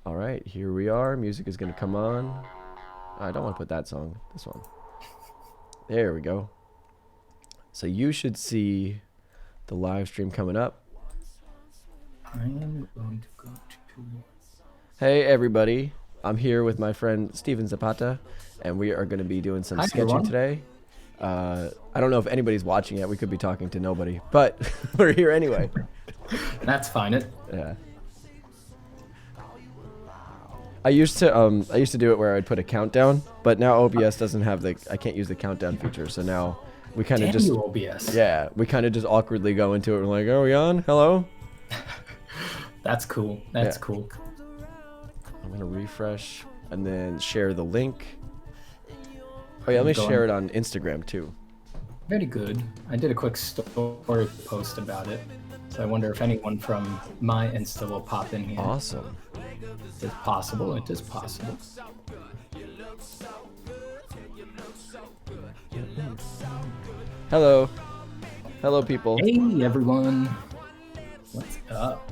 All right, here we are. Music is going to come on. I don't want to put that song. This one. There we go. So you should see the live stream coming up. I am going to go to. Hey, everybody. I'm here with my friend Steven Zapata, and we are going to be doing some Hi, sketching everyone. today. I don't know if anybody's watching yet. We could be talking to nobody, but we're here anyway. That's fine. Yeah. I used to do it where I'd put a countdown, but now OBS doesn't have I can't use the countdown feature, so now we kind of Damn just you, OBS. yeah, we kind of just awkwardly go into it. We're like, "Are we on? Hello?" That's cool. That's Yeah. cool. I'm gonna refresh and then share the link. Oh yeah, let me Going- share it on Instagram too. Very good. I did a quick story post about it, so I wonder if anyone from my Insta will pop in here. Awesome. It is possible. It is possible. Hello, hello, people. Hey, everyone. What's up?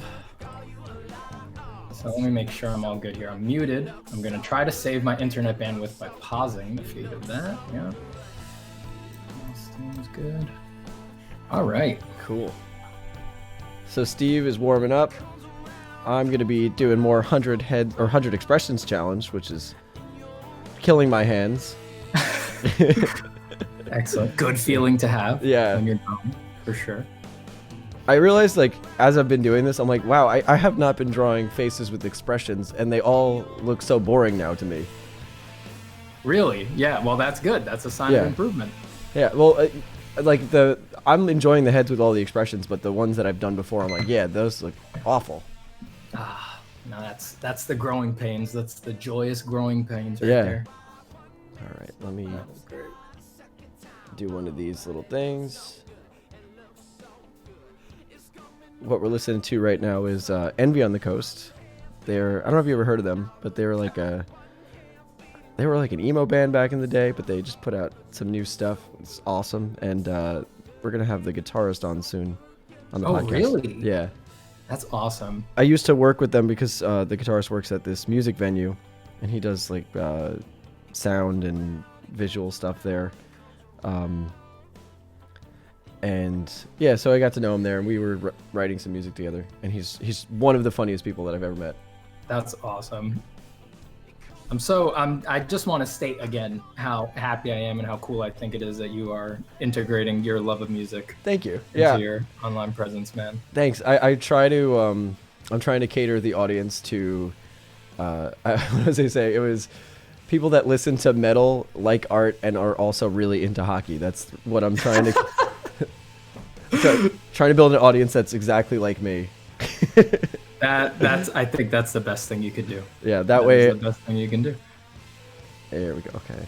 So let me make sure I'm all good here. I'm muted. I'm going to try to save my internet bandwidth by pausing the feed of that. Yeah. Seems good. All right. Cool. So Steve is warming up. I'm gonna be doing more 100 expressions challenge, which is killing my hands. Excellent. Good feeling to have. Yeah. When you're done, for sure. I realized, like, as I've been doing this, I'm like, wow, I have not been drawing faces with expressions, and they all look so boring now to me. Really? Yeah. Well, that's good. That's a sign Yeah. of improvement. Yeah, well, I'm enjoying the heads with all the expressions, but the ones that I've done before, I'm like, yeah, those look awful. No, that's the growing pains. That's the joyous growing pains right Yeah. there. All right, let me That was great. do one of these little things. What we're listening to right now is Envy on the Coast. I don't know if you ever heard of them, but they were like an emo band back in the day, but they just put out some new stuff. It's awesome, and we're gonna have the guitarist on soon on the Oh, podcast. really? Yeah. That's awesome. I used to work with them because the guitarist works at this music venue, and he does like sound and visual stuff there. And yeah, so I got to know him there, and we were writing some music together. And he's one of the funniest people that I've ever met. That's awesome. I just want to state again how happy I am and how cool I think it is that you are integrating your love of music Thank you. into Yeah, your online presence, man. thanks. I try to I'm trying to cater the audience to what was I say? It was people that listen to metal, like art, and are also really into hockey. That's what I'm trying to trying to build an audience that's exactly like me. I think that's the best thing you could do. Yeah, that That way. is the best thing you can do. There we go. Okay.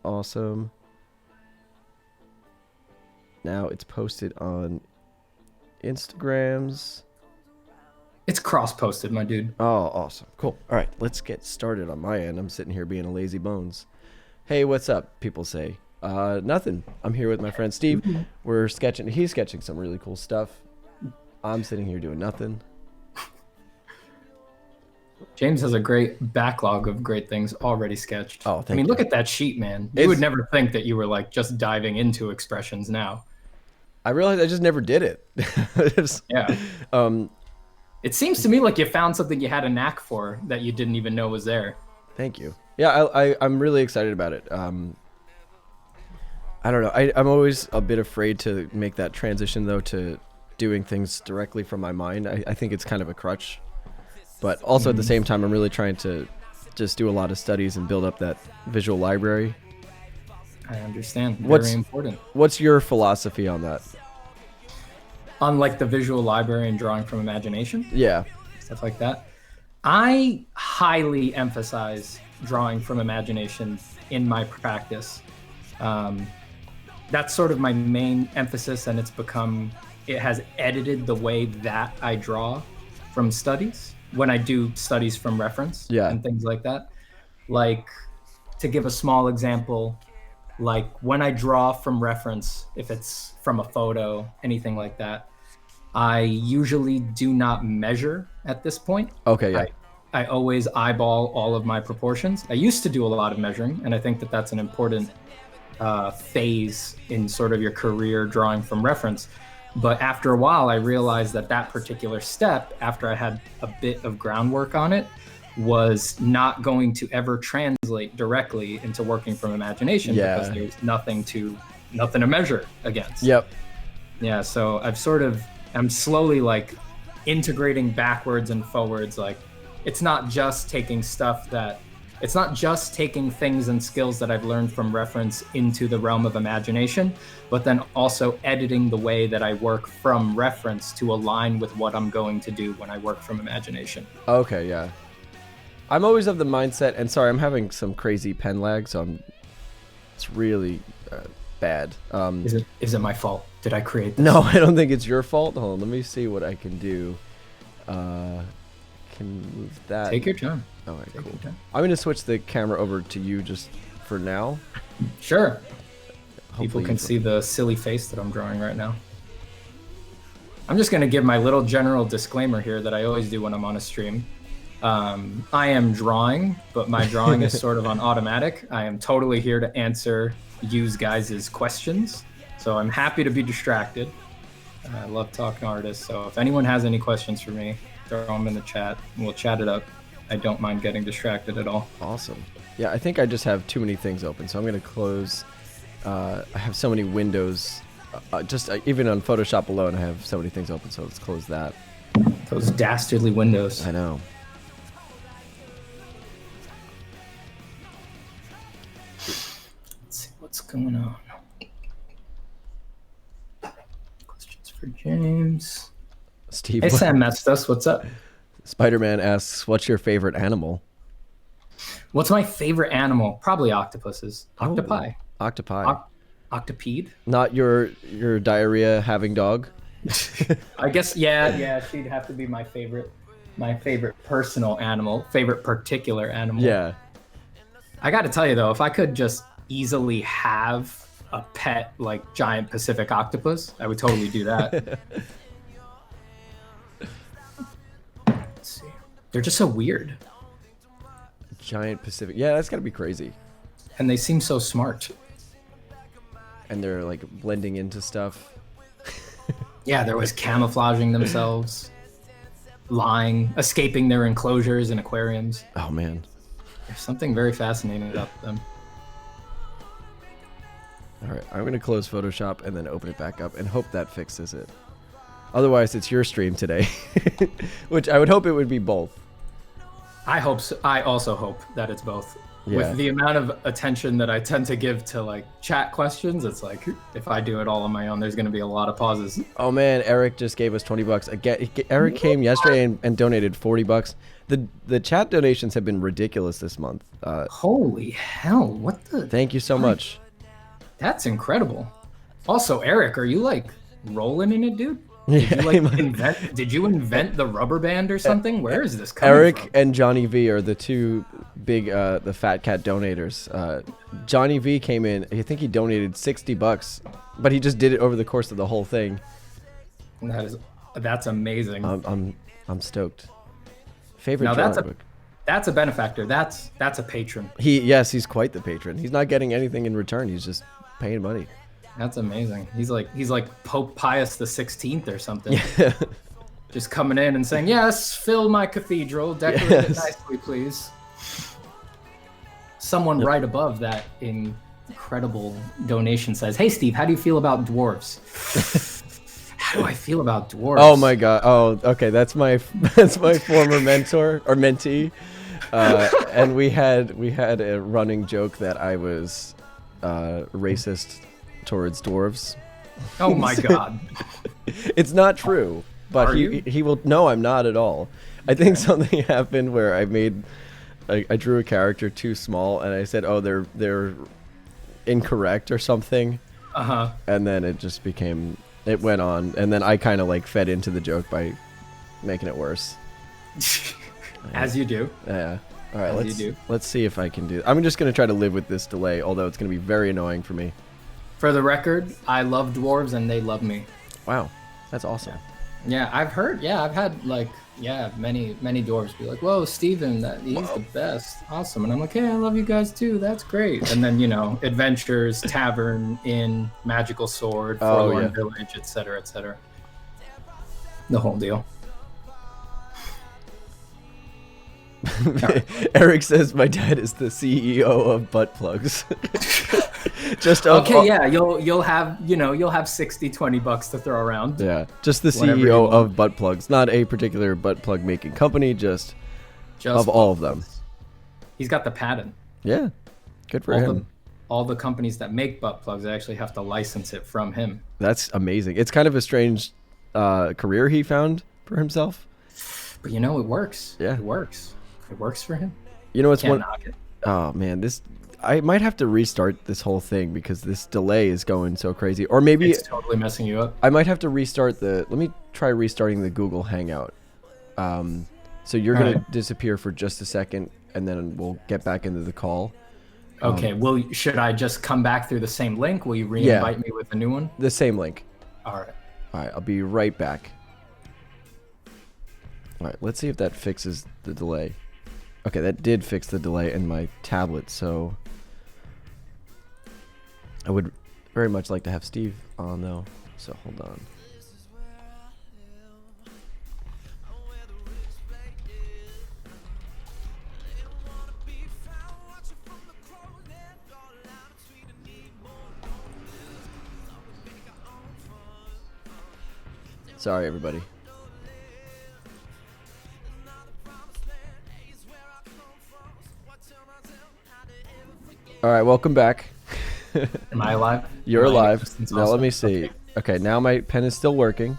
Awesome. Now it's posted on Instagrams. It's cross-posted, my dude. Oh, awesome. Cool. All right, let's get started on my end. I'm sitting here being a lazy bones. Hey, what's up? People say. Nothing. I'm here with my friend Steve. We're sketching. He's sketching some really cool stuff. I'm sitting here doing nothing. James has a great backlog of great things already sketched. Oh, I thank mean, you. look at that sheet, man. You would never think that you were like just diving into expressions now. I realized I just never did it. It's- Yeah. um, It seems to me like you found something you had a knack for that you didn't even know was there. Thank you. Yeah, I'm really excited about it. I don't know. I'm always a bit afraid to make that transition, though, to doing things directly from my mind. I think it's kind of a crutch. But also at the same time, I'm really trying to just do a lot of studies and build up that visual library. I understand. What's- Very important. What's your philosophy on that? Unlike the visual library and drawing from imagination, Yeah. stuff like that, I highly emphasize drawing from imagination in my practice. That's sort of my main emphasis, and it has edited the way that I draw from studies when I do studies from reference Yeah. and things like that. Like, to give a small example, like when I draw from reference, if it's from a photo, anything like that, I usually do not measure at this point. Okay. Yeah. I always eyeball all of my proportions. I used to do a lot of measuring, and I think that that's an important phase in sort of your career drawing from reference. But after a while, I realized that that particular step, after I had a bit of groundwork on it, was not going to ever translate directly into working from imagination because there's nothing to measure against. Yep. Yeah, so I'm slowly like integrating backwards and forwards. Like it's not just taking things and skills that I've learned from reference into the realm of imagination, but then also editing the way that I work from reference to align with what I'm going to do when I work from imagination. Okay, yeah. I'm always of the mindset, and sorry, I'm having some crazy pen lag, so it's really bad. Is it my fault? Did I create this? No, I don't think it's your fault. Hold on, let me see what I can do. Can move that. Take your time. All right, cool. I'm going to switch the camera over to you just for now. Sure. Hopefully People can see the silly face that I'm drawing right now. I'm just going to give my little general disclaimer here that I always do when I'm on a stream. I am drawing, but my drawing is sort of on automatic. I am totally here to answer you guys' questions. So I'm happy to be distracted. I love talking to artists. So if anyone has any questions for me, throw them in the chat and we'll chat it up. I don't mind getting distracted at all. Awesome. Yeah, I think I just have too many things open, so I'm going to close. I have so many windows. Even on Photoshop alone, I have so many things open, so let's close that. Those dastardly windows. I know. Let's see what's going on. Questions for James. Steve. Hey, Sam Mestos, what's up? Spider-Man asks, what's your favorite animal? What's my favorite animal? Probably octopuses. Octopi. Oh, octopi. Octopede. Not your diarrhea having dog? I guess, yeah, she'd have to be my favorite personal animal, favorite particular animal. Yeah. I got to tell you, though, if I could just easily have a pet like giant Pacific octopus, I would totally do that. They're just so weird. Giant Pacific. Yeah, that's gotta be crazy. And they seem so smart. And they're like blending into stuff. Yeah, they're always camouflaging themselves, lying, escaping their enclosures in aquariums. Oh man. There's something very fascinating about them. All right, I'm gonna close Photoshop and then open it back up and hope that fixes it. Otherwise, it's your stream today, which I would hope it would be both. I hope so. I also hope that it's both. Yeah. With the amount of attention that I tend to give to like chat questions, it's like if I do it all on my own, there's going to be a lot of pauses. Oh man, Eric just gave us $20. Again, Eric came yesterday and donated $40. The chat donations have been ridiculous this month. Holy hell! What the? Thank you so much. That's incredible. Also, Eric, are you like rolling in it, dude? Did you invent the rubber band or something? Where is this coming Eric from? and Johnny V are the two big the Fat Cat donators. Johnny V came in. I think he donated $60, but he just did it over the course of the whole thing. That's amazing. I'm stoked. Favorite now drawing book. That's a benefactor. That's a patron. He's quite the patron. He's not getting anything in return. He's just paying money. That's amazing. He's like Pope Pius the 16th or something. Yeah. Just coming in and saying, "Yes, fill my cathedral, decorate it nicely, please." Someone right above that incredible donation says, "Hey, Steve, how do you feel about dwarves?" How do I feel about dwarves? Oh my god. Oh, okay. That's my former mentor or mentee, and we had a running joke that I was racist towards dwarves. Oh my god. It's not true, but he will. No, I'm not at all. I think something happened where I drew a character too small, and I said, "Oh, they're incorrect" or something. And then it went on, and then I kind of like fed into the joke by making it worse. As you do. Yeah. All right. Let's see if I can do. I'm just gonna try to live with this delay, although it's gonna be very annoying for me. For the record, I love dwarves and they love me. Wow, that's awesome. Yeah, I've heard. Yeah, I've had like many dwarves be like, "Whoa, Steven, he's the best, awesome," and I'm like, "Hey, I love you guys too. That's great." And then adventures, tavern, inn, magical sword, Oh, forlorn yeah. village, etc., etc. The whole deal. Eric says my dad is the CEO of butt plugs. Just Okay, yeah, you'll have $60-20 to throw around. Yeah, just the Whenever you CEO want. of butt plugs, not a particular butt plug making company, just of all of them. He's got the patent. Yeah, good for all him. all the companies that make butt plugs actually have to license it from him. That's amazing. It's kind of a strange career he found for himself. But it works. Yeah. It works. It works for him. You know what's Can't one? knock it. Oh man, I might have to restart this whole thing because this delay is going so crazy. Or maybe It's totally messing you up. I might have to restart let me try restarting the Google Hangout. So you're All gonna right. disappear for just a second, and then we'll get back into the call. Okay. Should I just come back through the same link? Will you re-invite me with a new one? The same link. All right. All right, I'll be right back. All right, let's see if that fixes the delay. Okay, that did fix the delay in my tablet, so I would very much like to have Steve on, though, so hold on. Sorry, everybody. All right, welcome back. Am I alive? You're Am I in alive. existence Now also? let me see. Okay, now my pen is still working.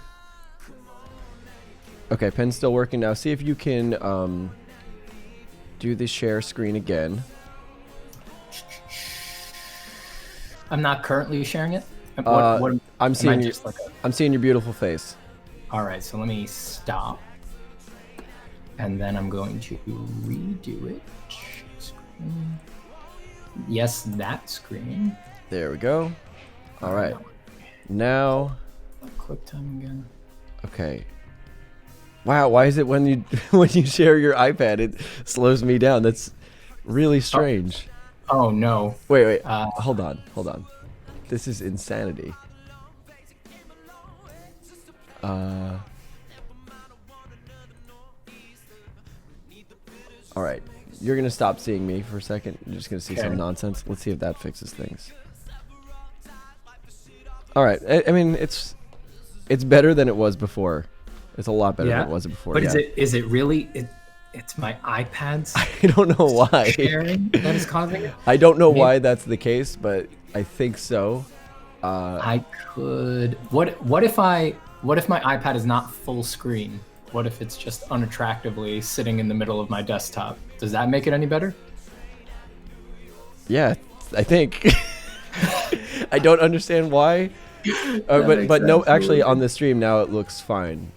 Okay, pen's still working now. See if you can do the share screen again. I'm not currently sharing it. I'm am I seeing just like a- I'm seeing your beautiful face. All right, so let me stop, and then I'm going to redo it. Screen. Yes, that screen. There we go. All right. Now, Quick time again. okay. Wow, why is it when you when you share your iPad it slows me down? That's really strange. Oh no. Wait. Hold on. This is insanity. All right. You're going to stop seeing me for a second. You're just going to see some Okay. nonsense. Let's see if that fixes things. All right. I mean, it's better than it was before. It's a lot better than it was before. But yeah. is it really it's my iPad's I don't know why. sharing that is causing it? I don't know why that's the case, but I think so. I could what if my iPad is not full screen? What if it's just unattractively sitting in the middle of my desktop? Does that make it any better? Yeah, I think. I don't understand why. But no, actually on the stream now it looks fine.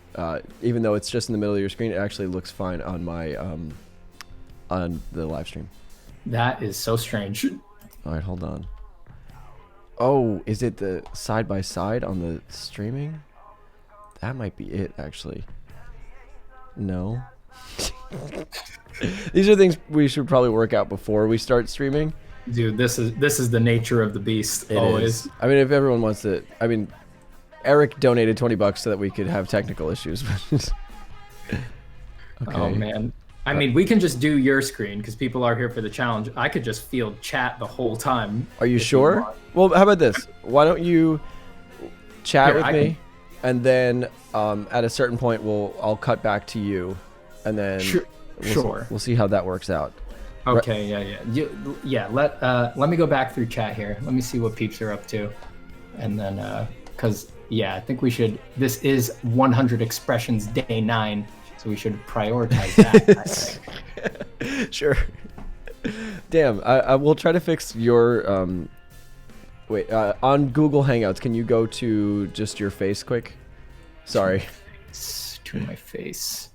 Even though it's just in the middle of your screen, it actually looks fine on my on the live stream. That is so strange. All right, hold on. Oh, is it the side by side on the streaming? That might be it, actually. No. These are things we should probably work out before we start streaming. Dude, this is the nature of the beast. It always. is. I mean, if everyone wants to, I mean, Eric donated $20 so that we could have technical issues. Okay. Oh man. I mean, we can just do your screen because people are here for the challenge. I could just field chat the whole time. Are you if sure? want. Well, how about this? Why don't you chat Here, with I me, and then at a certain point I'll cut back to you, and then Sure. we'll see how that works out. Okay, yeah. Let me go back through chat here. Let me see what peeps are up to, and then because I think we should. This is 100 expressions day 9, so we should prioritize that. I think. Sure. Damn, I will try to fix your wait, on Google Hangouts, can you go to just your face quick? Sorry. To my face.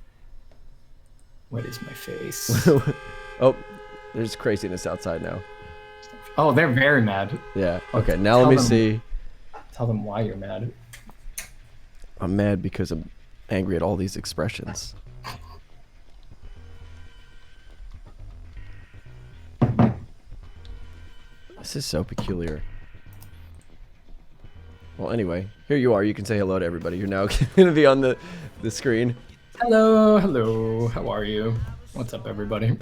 What is my face? Oh, there's craziness outside now. Oh, they're very mad. Yeah. Okay, now let Tell me them. see. Tell them why you're mad. I'm mad because I'm angry at all these expressions. This is so peculiar. Well, anyway, here you are. You can say hello to everybody. You're now going to be on the screen. Hello, hello. How are you? What's up, everybody?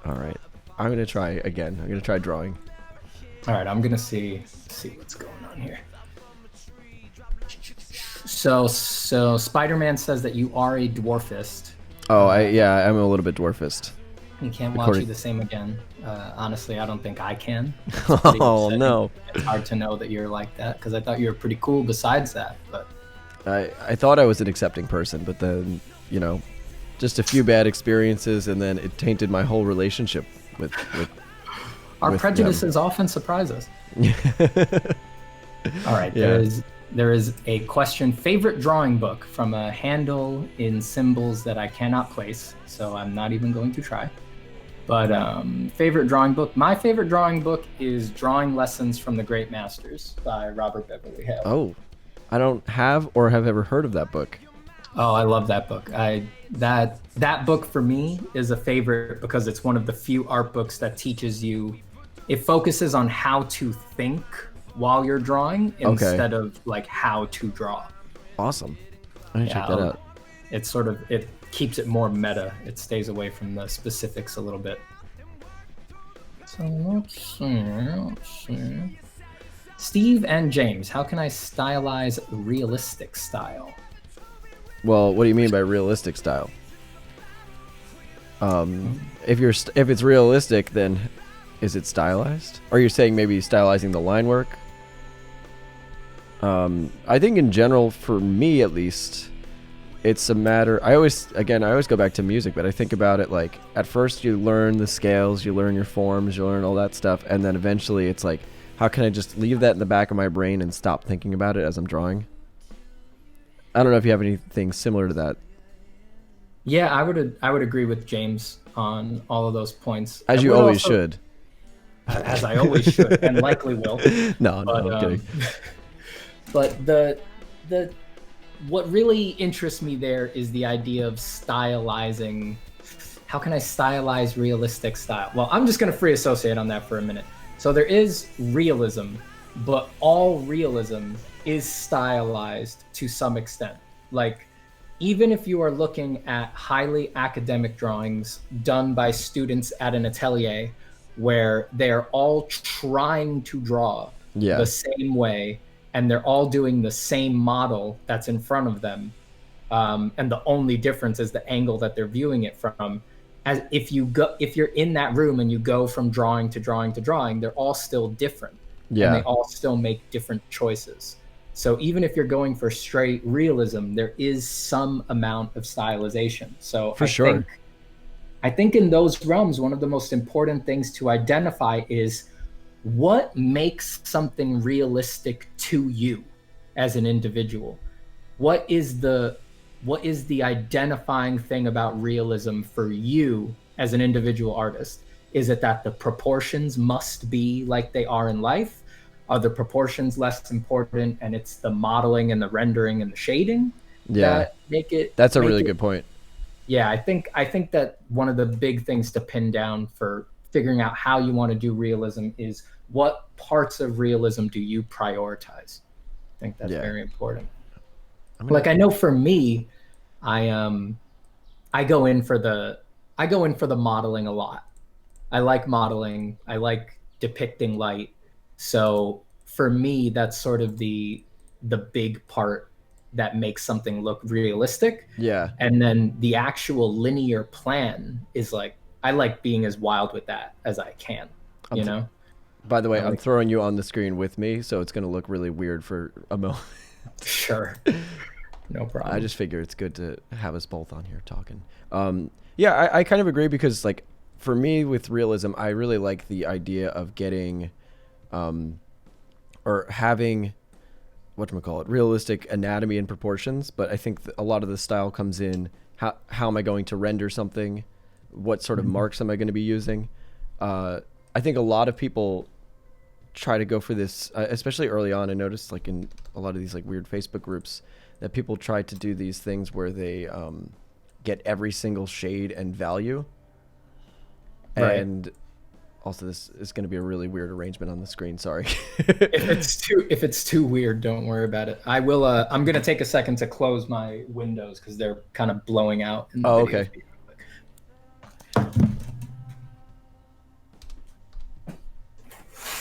All right. I'm going to try again. I'm going to try drawing. All right, I'm going to see what's going on here. So Spider-Man says that you are a dwarfist. Oh, I'm a little bit dwarfist. He can't watch you the same again. Honestly, I don't think I can. Oh, no. It's hard to know that you're like that, because I thought you were pretty cool besides that. But I thought I was an accepting person, but then, just a few bad experiences, and then it tainted my whole relationship with our prejudices often surprise us. All right, Yeah. There is a question. Favorite drawing book from a handle in symbols that I cannot place, so I'm not even going to try. But favorite drawing book. My favorite drawing book is Drawing Lessons from the Great Masters by Robert Beverly Hale. Oh, I don't have or have ever heard of that book. Oh, I love that book. That book for me is a favorite because it's one of the few art books that teaches you. It focuses on how to think while you're drawing instead of like how to draw. Awesome. I need to check that out. It keeps it more meta. It stays away from the specifics a little bit. So let's see. Steve and James, how can I stylize realistic style? Well, what do you mean by realistic style? If it's realistic, then is it stylized? Or you're saying maybe stylizing the line work? I think in general, for me at least, it's a matter. I always go back to music, but I think about it like at first you learn the scales, you learn your forms, you learn all that stuff, and then eventually it's like, how can I just leave that in the back of my brain and stop thinking about it as I'm drawing? I don't know if you have anything similar to that. Yeah, I would agree with James on all of those points. As you always should. As I always should, and likely will. No, I'm kidding. But what really interests me there is the idea of stylizing. How can I stylize realistic style? Well, I'm just going to free associate on that for a minute. So there is realism, but all realism is stylized to some extent. Like, even if you are looking at highly academic drawings done by students at an atelier where they're all trying to draw the same way, and they're all doing the same model that's in front of them, and the only difference is the angle that they're viewing it from. As if you're in that room and you go from drawing to drawing to drawing, they're all still different, and they all still make different choices. So even if you're going for straight realism, there is some amount of stylization. So I think in those realms, one of the most important things to identify is what makes something realistic to you as an individual. What is the identifying thing about realism for you as an individual artist? Is it that the proportions must be like they are in life? Are the proportions less important, and it's the modeling and the rendering and the shading that make it? That's a really good point. Yeah, I think that one of the big things to pin down for figuring out how you want to do realism is what parts of realism do you prioritize? I think that's very important. Like, I know for me, I go in for the modeling a lot. I like modeling. I like depicting light. So for me, that's sort of the big part that makes something look realistic. Yeah. And then the actual linear plan is like, I like being as wild with that as I can, you know? By the way, I'm throwing you on the screen with me, so it's going to look really weird for a moment. Sure. No problem. I just figure it's good to have us both on here talking. I kind of agree because, like, for me with realism, I really like the idea of getting, or having, realistic anatomy and proportions. But I think a lot of the style comes in how am I going to render something? What sort of marks am I going to be using? I think a lot of people try to go for this, especially early on. I noticed, like, in a lot of these like weird Facebook groups, that people try to do these things where they get every single shade and value. Right. And also, this is going to be a really weird arrangement on the screen. Sorry. If it's too weird, don't worry about it. I will. I'm gonna take a second to close my windows because they're kind of blowing out in the Oh, video okay. feed.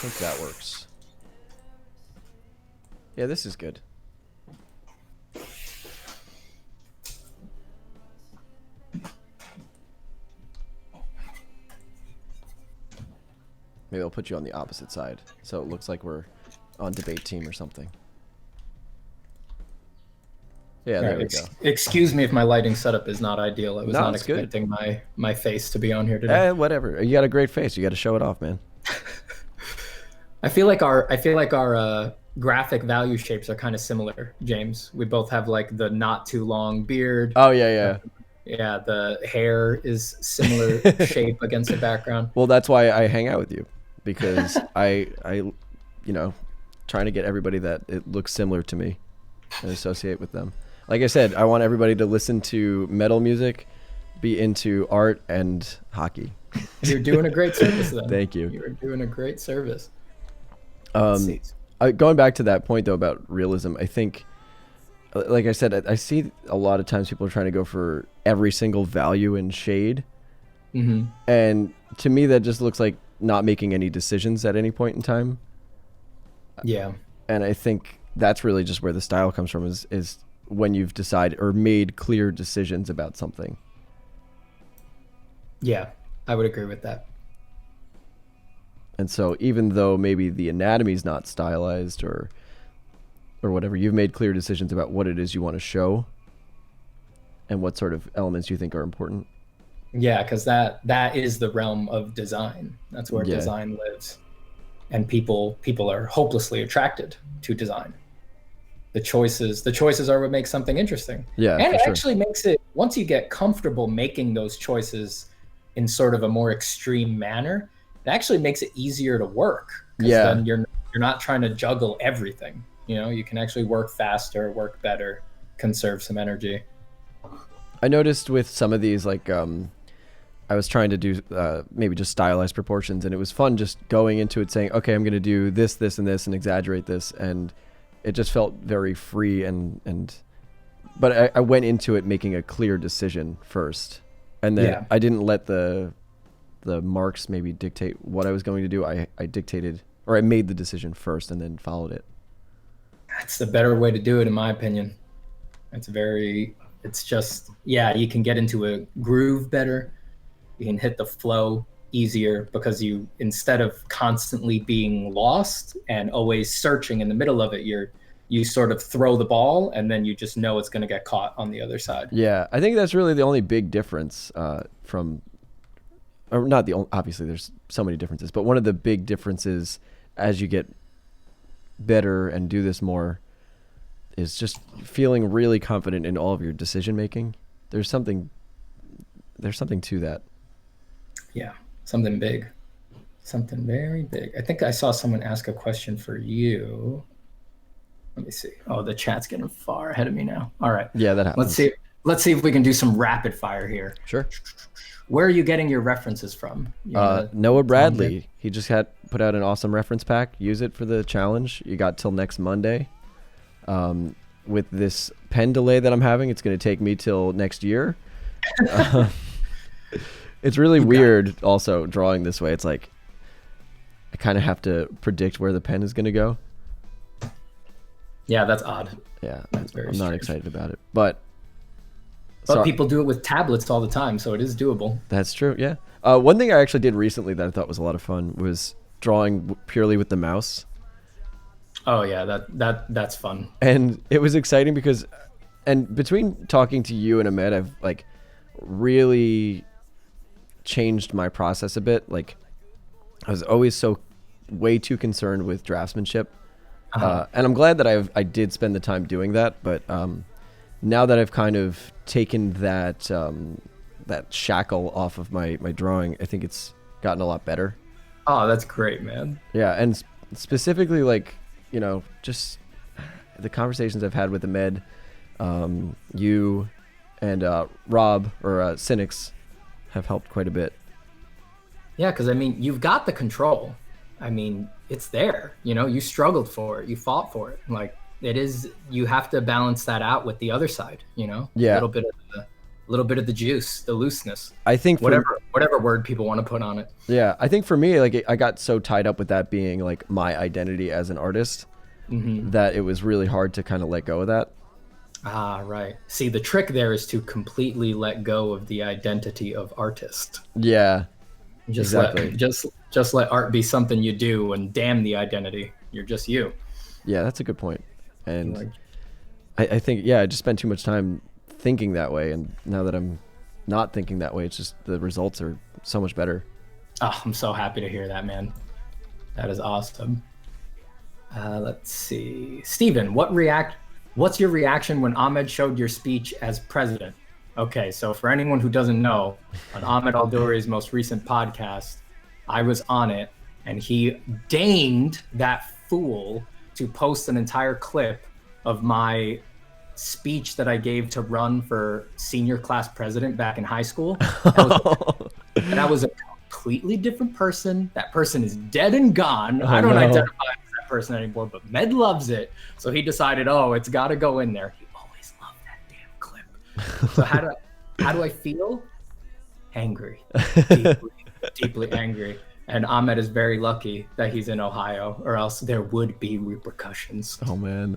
I think that works. Yeah, this is good. Maybe I'll put you on the opposite side, so it looks like we're on debate team or something. Yeah, there we go. Excuse me if my lighting setup is not ideal. I was No, not it's good. expecting my face to be on here today. Whatever. You got a great face. You got to show it off, man. I feel like our graphic value shapes are kind of similar, James. We both have like the not too long beard. Oh, yeah. Yeah, the hair is similar shape against the background. Well, that's why I hang out with you, because I, trying to get everybody that it looks similar to me and associate with them. Like I said, I want everybody to listen to metal music, be into art and hockey. You're doing a great service then. Thank you. You're doing a great service. Going back to that point though about realism, I think, like I said, I see a lot of times people are trying to go for every single value and shade. Mm-hmm. And to me, that just looks like not making any decisions at any point in time. Yeah. And I think that's really just where the style comes from, is when you've decided or made clear decisions about something. Yeah, I would agree with that. And so even though maybe the anatomy's not stylized or whatever, you've made clear decisions about what it is you want to show and what sort of elements you think are important. Yeah, because that is the realm of design. That's where design lives. And people are hopelessly attracted to design. The choices are what makes something interesting. Yeah, and it sure. actually makes it, once you get comfortable making those choices in sort of a more extreme manner, it actually makes it easier to work. Yeah. Then you're not trying to juggle everything. You can actually work faster, work better, conserve some energy. I noticed with some of these, like, I was trying to do maybe just stylized proportions, and it was fun just going into it saying, okay, I'm going to do this, this, and this, and exaggerate this, and it just felt very free. But I went into it making a clear decision first, and then I didn't let the marks maybe dictate what I was going to do. I dictated, or I made the decision first and then followed it. That's the better way to do it, in my opinion. It's just, you can get into a groove better. You can hit the flow easier because instead of constantly being lost and always searching in the middle of it, you sort of throw the ball and then you just know it's going to get caught on the other side. Yeah, I think that's really the only big difference from, or not the only, obviously there's so many differences, but one of the big differences as you get better and do this more is just feeling really confident in all of your decision making. There's something to that. Yeah, something big. Something very big. I think I saw someone ask a question for you. Let me see. Oh, the chat's getting far ahead of me now. All right. Yeah, that happens. Let's see if we can do some rapid fire here. Sure. Where are you geting your references from? Noah Bradley. He just put out an awesome reference pack. Use it for the challenge. You got till next Monday. With this pen delay that I'm having, it's going to take me till next year. It's really weird also drawing this way. It's like I kind of have to predict where the pen is going to go. Yeah, that's odd. Yeah, that's very I'm strange. not excited about it. But people do it with tablets all the time, so it is doable. That's true, yeah. One thing I actually did recently that I thought was a lot of fun was drawing purely with the mouse. Oh yeah, that's fun. And it was exciting because, and between talking to you and Ahmed, I've like really changed my process a bit. Like I was always way too concerned with draftsmanship. And I'm glad that I did spend the time doing that. But now that I've kind of taken that shackle off of my drawing, I think it's gotten a lot better. Oh, that's great, man. Yeah, and specifically, like, just the conversations I've had with Ahmed, You and Rob or Cynics have helped quite a bit. Yeah, because I mean, you've got the control. I mean, it's there. You know, you struggled for it, you fought for it. Like it is, you have to balance that out with the other side. You know, Yeah. a little bit of the juice, the looseness. I think whatever word people want to put on it. Yeah, I think for me, like I got so tied up with that being like my identity as an artist that it was really hard to kind of let go of that. Ah, right. See, the trick there is to completely let go of the identity of artist. Yeah, Just exactly. just let art be something you do, and damn the identity. You're just you. Yeah, that's a good point. And Like, I think, yeah, I just spent too much time thinking that way. And now that I'm not thinking that way, it's just the results are so much better. oh, I'm so happy to hear that, man. That is awesome. Let's see. Steven, what's your reaction when Ahmed showed your speech as president? Okay, so for anyone who doesn't know, on Ahmed Al-Douri's most recent podcast, I was on it, and he deigned that fool to post an entire clip of my speech that I gave to run for senior class president back in high school. And I was a completely different person. That person is dead and gone. I don't identify as that person anymore, but Med loves it. So he decided, oh, it's got to go in there. He always loved that damn clip. So how do I feel? Angry. Deeply angry. And Ahmed is very lucky that he's in Ohio, or else there would be repercussions. Oh, man.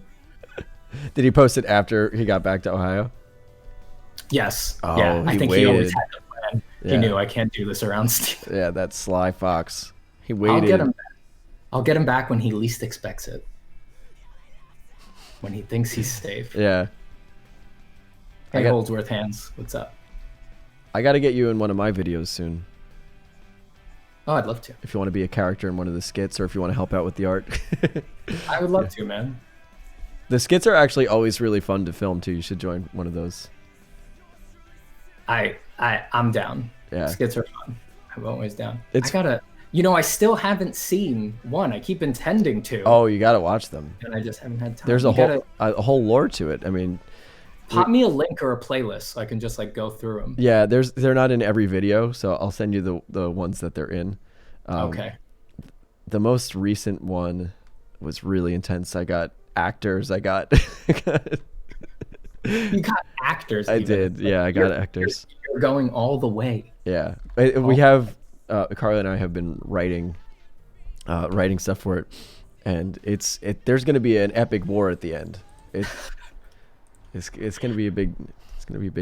Did he post it after he got back to Ohio? Yes. Oh, yeah. I think he always had the plan. Yeah. He knew I can't do this around Steve. Yeah, that sly fox. He waited. I'll get him back when he least expects it. When he thinks he's safe. Yeah. Hey, Holdsworth Hands, what's up? I got to get you in one of my videos soon. Oh, I'd love to. If you want to be a character in one of the skits, or if you want to help out with the art. I would love to, man. The skits are actually always really fun to film too. You should join one of those. I'm down. Yeah. Skits are fun. I'm always down. I still haven't seen one. I keep intending to. Oh, you got to watch them. And I just haven't had time. There's a whole lore to it. I mean, pop me a link or a playlist so I can just like go through them. Yeah, they're not in every video, so I'll send you the ones that they're in. Okay. The most recent one was really intense. I got actors. You got actors. I did. Yeah, I got actors. You're going all the way. Yeah, we have Carly and I have been writing stuff for it, and there's going to be an epic war at the end. It's going to be a big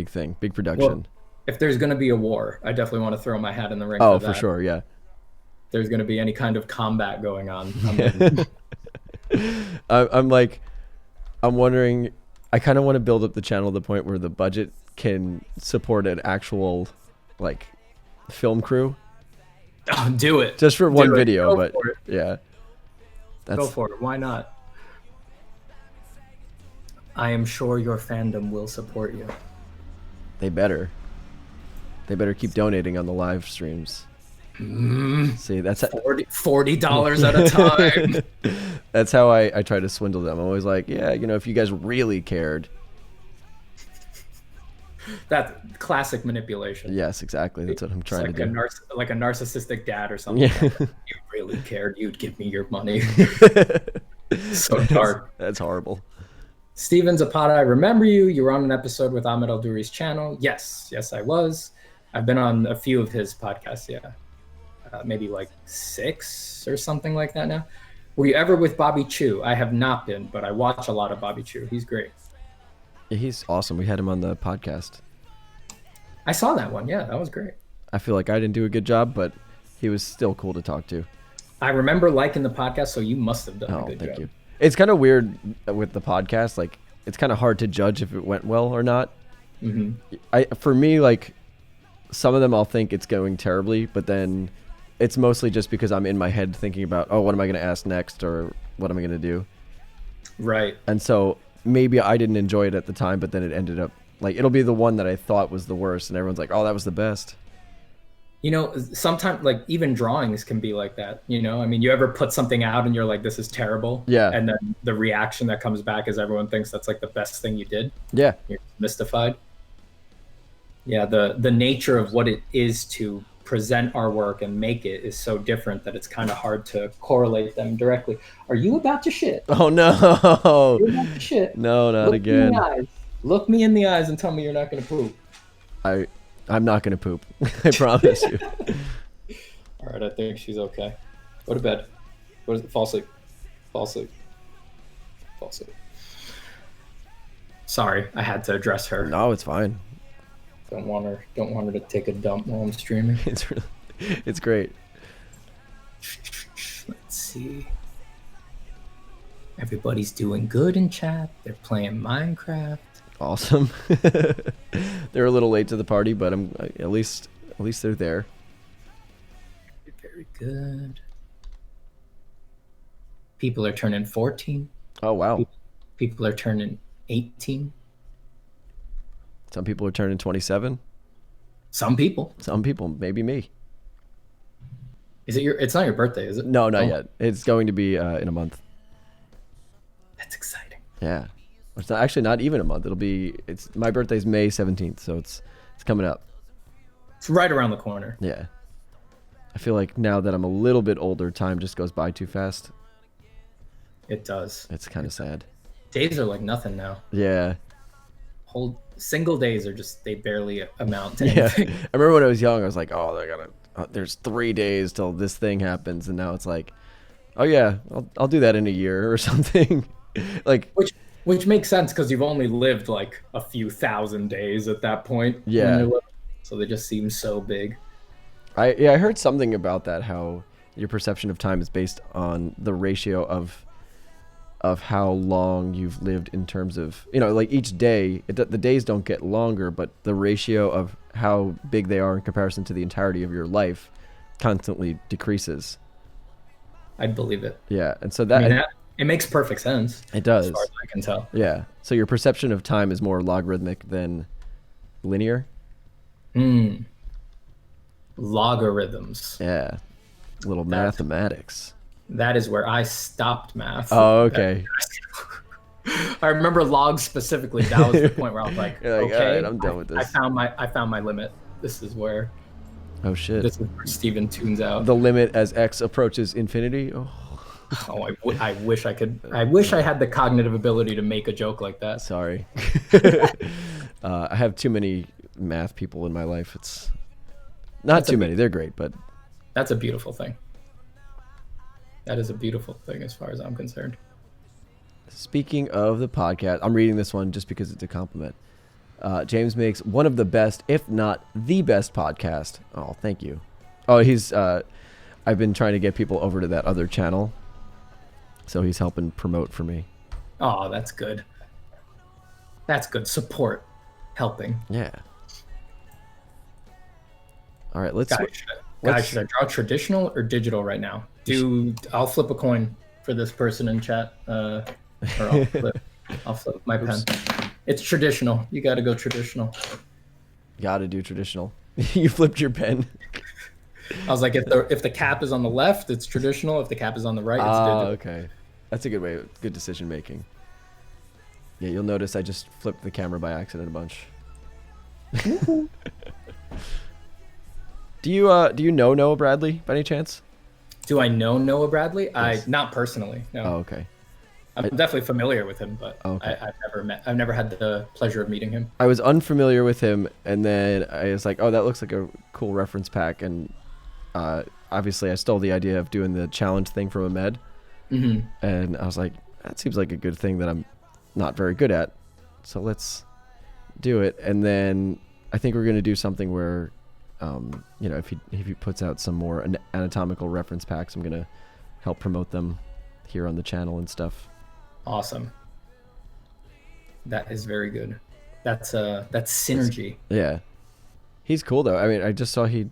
thing, big production. Well, if there's going to be a war, I definitely want to throw my hat in the ring. Oh, for that. For sure, yeah. If there's going to be any kind of combat going on. I'm wondering. I kind of want to build up the channel to the point where the budget can support an actual, like, film crew. Oh, do it. Just for one video, but yeah. Go for it. Why not? I am sure your fandom will support you. They better keep donating on the live streams. See, that's $40 at a time. That's how I try to swindle them. I'm always like, yeah, if you guys really cared. That's classic manipulation. Yes, exactly. That's what I'm trying to do. Like a narcissistic dad or something. Yeah. If you really cared, you'd give me your money. So dark. That's horrible. Steven Zapata, I remember you. You were on an episode with Ahmed Al-Douri's channel. Yes, I was. I've been on a few of his podcasts, yeah. Maybe like 6 or something like that now. Were you ever with Bobby Chu? I have not been, but I watch a lot of Bobby Chu. He's great. Yeah, he's awesome. We had him on the podcast. I saw that one. Yeah, that was great. I feel like I didn't do a good job, but he was still cool to talk to. I remember liking the podcast, so you must have done a good job. Thank you. It's kind of weird with the podcast. Like, it's kind of hard to judge if it went well or not. For me, like, some of them I'll think it's going terribly, but then it's mostly just because I'm in my head thinking about, oh, what am I going to ask next, or what am I going to do? Right. And so maybe I didn't enjoy it at the time, but then it ended up, like, it'll be the one that I thought was the worst, and everyone's like, oh, that was the best. You know, sometimes like even drawings can be like that. You know, I mean, you ever put something out and you're like, this is terrible. Yeah. And then the reaction that comes back is everyone thinks that's like the best thing you did. Yeah. You're mystified. Yeah. The nature of what it is to present our work and make it is so different that it's kind of hard to correlate them directly. Are you about to shit? Oh no. You're about to shit. No, not Look me in the again. eyes. Look me in the eyes and tell me you're not going to poop. I I'm not gonna poop. I promise you. All right, I think she's okay. Go to bed. Go to fall asleep. Fall asleep. Fall asleep. Sorry, I had to address her. No, it's fine. Don't want her to take a dump while I'm streaming. It's really, it's great. Let's see. Everybody's doing good in chat. They're playing Minecraft. Awesome. They're a little late to the party, but I'm at least they're there. Very good. People are turning 14. Oh wow. People are turning 18. Some people are turning 27. Some people. Some people, maybe me. Is it it's not your birthday, is it? No, not Oh, yet. It's going to be in a month. that's exciting. Yeah. It's not, actually not even a month. It's my birthday's May 17th, so it's coming up. It's right around the corner. Yeah. I feel like now that I'm a little bit older, time just goes by too fast. It does. It's kind of sad. Days are like nothing now. Yeah. Whole single days are just they barely amount to Yeah. anything. I remember when I was young, I was like, oh, there's 3 days till this thing happens, and now it's like, oh yeah, I'll do that in a year or something. Like, Which makes sense because you've only lived like a few thousand days at that point. when Yeah. you're little. So they just seem so big. I heard something about that, how your perception of time is based on the ratio of how long you've lived in terms of, like each day, the days don't get longer, but the ratio of how big they are in comparison to the entirety of your life constantly decreases. I'd believe it. Yeah, and so I mean, it makes perfect sense. it does. As far as I can tell. Yeah, so your perception of time is more logarithmic than linear. Logarithms. Yeah, little mathematics. That is where I stopped math. Oh, okay. I remember logs specifically. That was the point where I was like, You're like, okay, all right, I'm done with this. I found my limit. This is where Oh shit. Steven tunes out. The limit as x approaches infinity. Oh, Oh, I wish I could. I wish I had the cognitive ability to make a joke like that. sorry. I have too many math people in my life. It's not too many. They're great, but That's a beautiful thing. That is a beautiful thing as far as I'm concerned. speaking of the podcast, I'm reading this one just because it's a compliment. James makes one of the best, if not the best podcast. Oh, thank you. Oh, I've been trying to get people over to that other channel, so he's helping promote for me. Oh, that's good. That's good. Support. Helping. Yeah. All right, let's. Guys, should I draw traditional or digital right now? I'll flip a coin for this person in chat. Or I'll flip my pen. It's traditional. You got to go traditional. Gotta do traditional. You flipped your pen. I was like, if the cap is on the left, it's traditional. If the cap is on the right, it's digital. Okay. That's a good way. Good decision making. Yeah, you'll notice I just flipped the camera by accident a bunch. Do you know Noah Bradley by any chance? Do I know Noah Bradley? Yes. Not personally. No. Oh, okay. I'm definitely familiar with him, but Okay. I've never had the pleasure of meeting him. I was unfamiliar with him, and then I was like, oh, that looks like a cool reference pack, and obviously I stole the idea of doing the challenge thing from Ahmed, and I was like, that seems like a good thing that I'm not very good at, so let's do it. And then I think we're gonna do something where, if he puts out some more anatomical reference packs, I'm gonna help promote them here on the channel and stuff. Awesome. That is very good. That's synergy. Yeah, he's cool though. I mean, I just saw he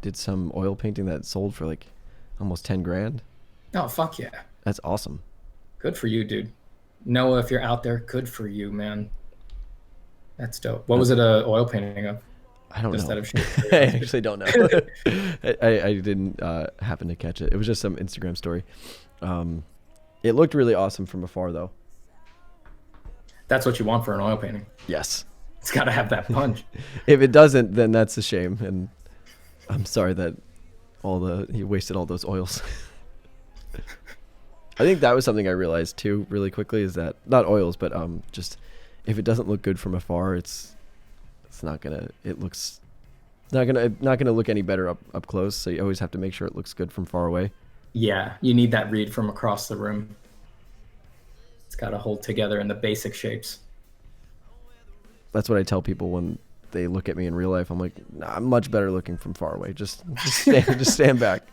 did some oil painting that sold for like almost 10 grand. Oh, fuck yeah. That's awesome. Good for you, dude. Noah, if you're out there, good for you, man. That's dope. What was it a oil painting of? I don't instead know. of sheer I curiosity? actually don't know. I didn't happen to catch it. It was just some Instagram story. It looked really awesome from afar, though. That's what you want for an oil painting. Yes. It's got to have that punch. If it doesn't, then that's a shame, and I'm sorry that he wasted all those oils. I think that was something I realized too, really quickly, is that not oils, but just if it doesn't look good from afar, it's not gonna look any better up close. So you always have to make sure it looks good from far away. Yeah, you need that read from across the room. It's got to hold together in the basic shapes. That's what I tell people when they look at me in real life. I'm like, nah, I'm much better looking from far away. Just stand back.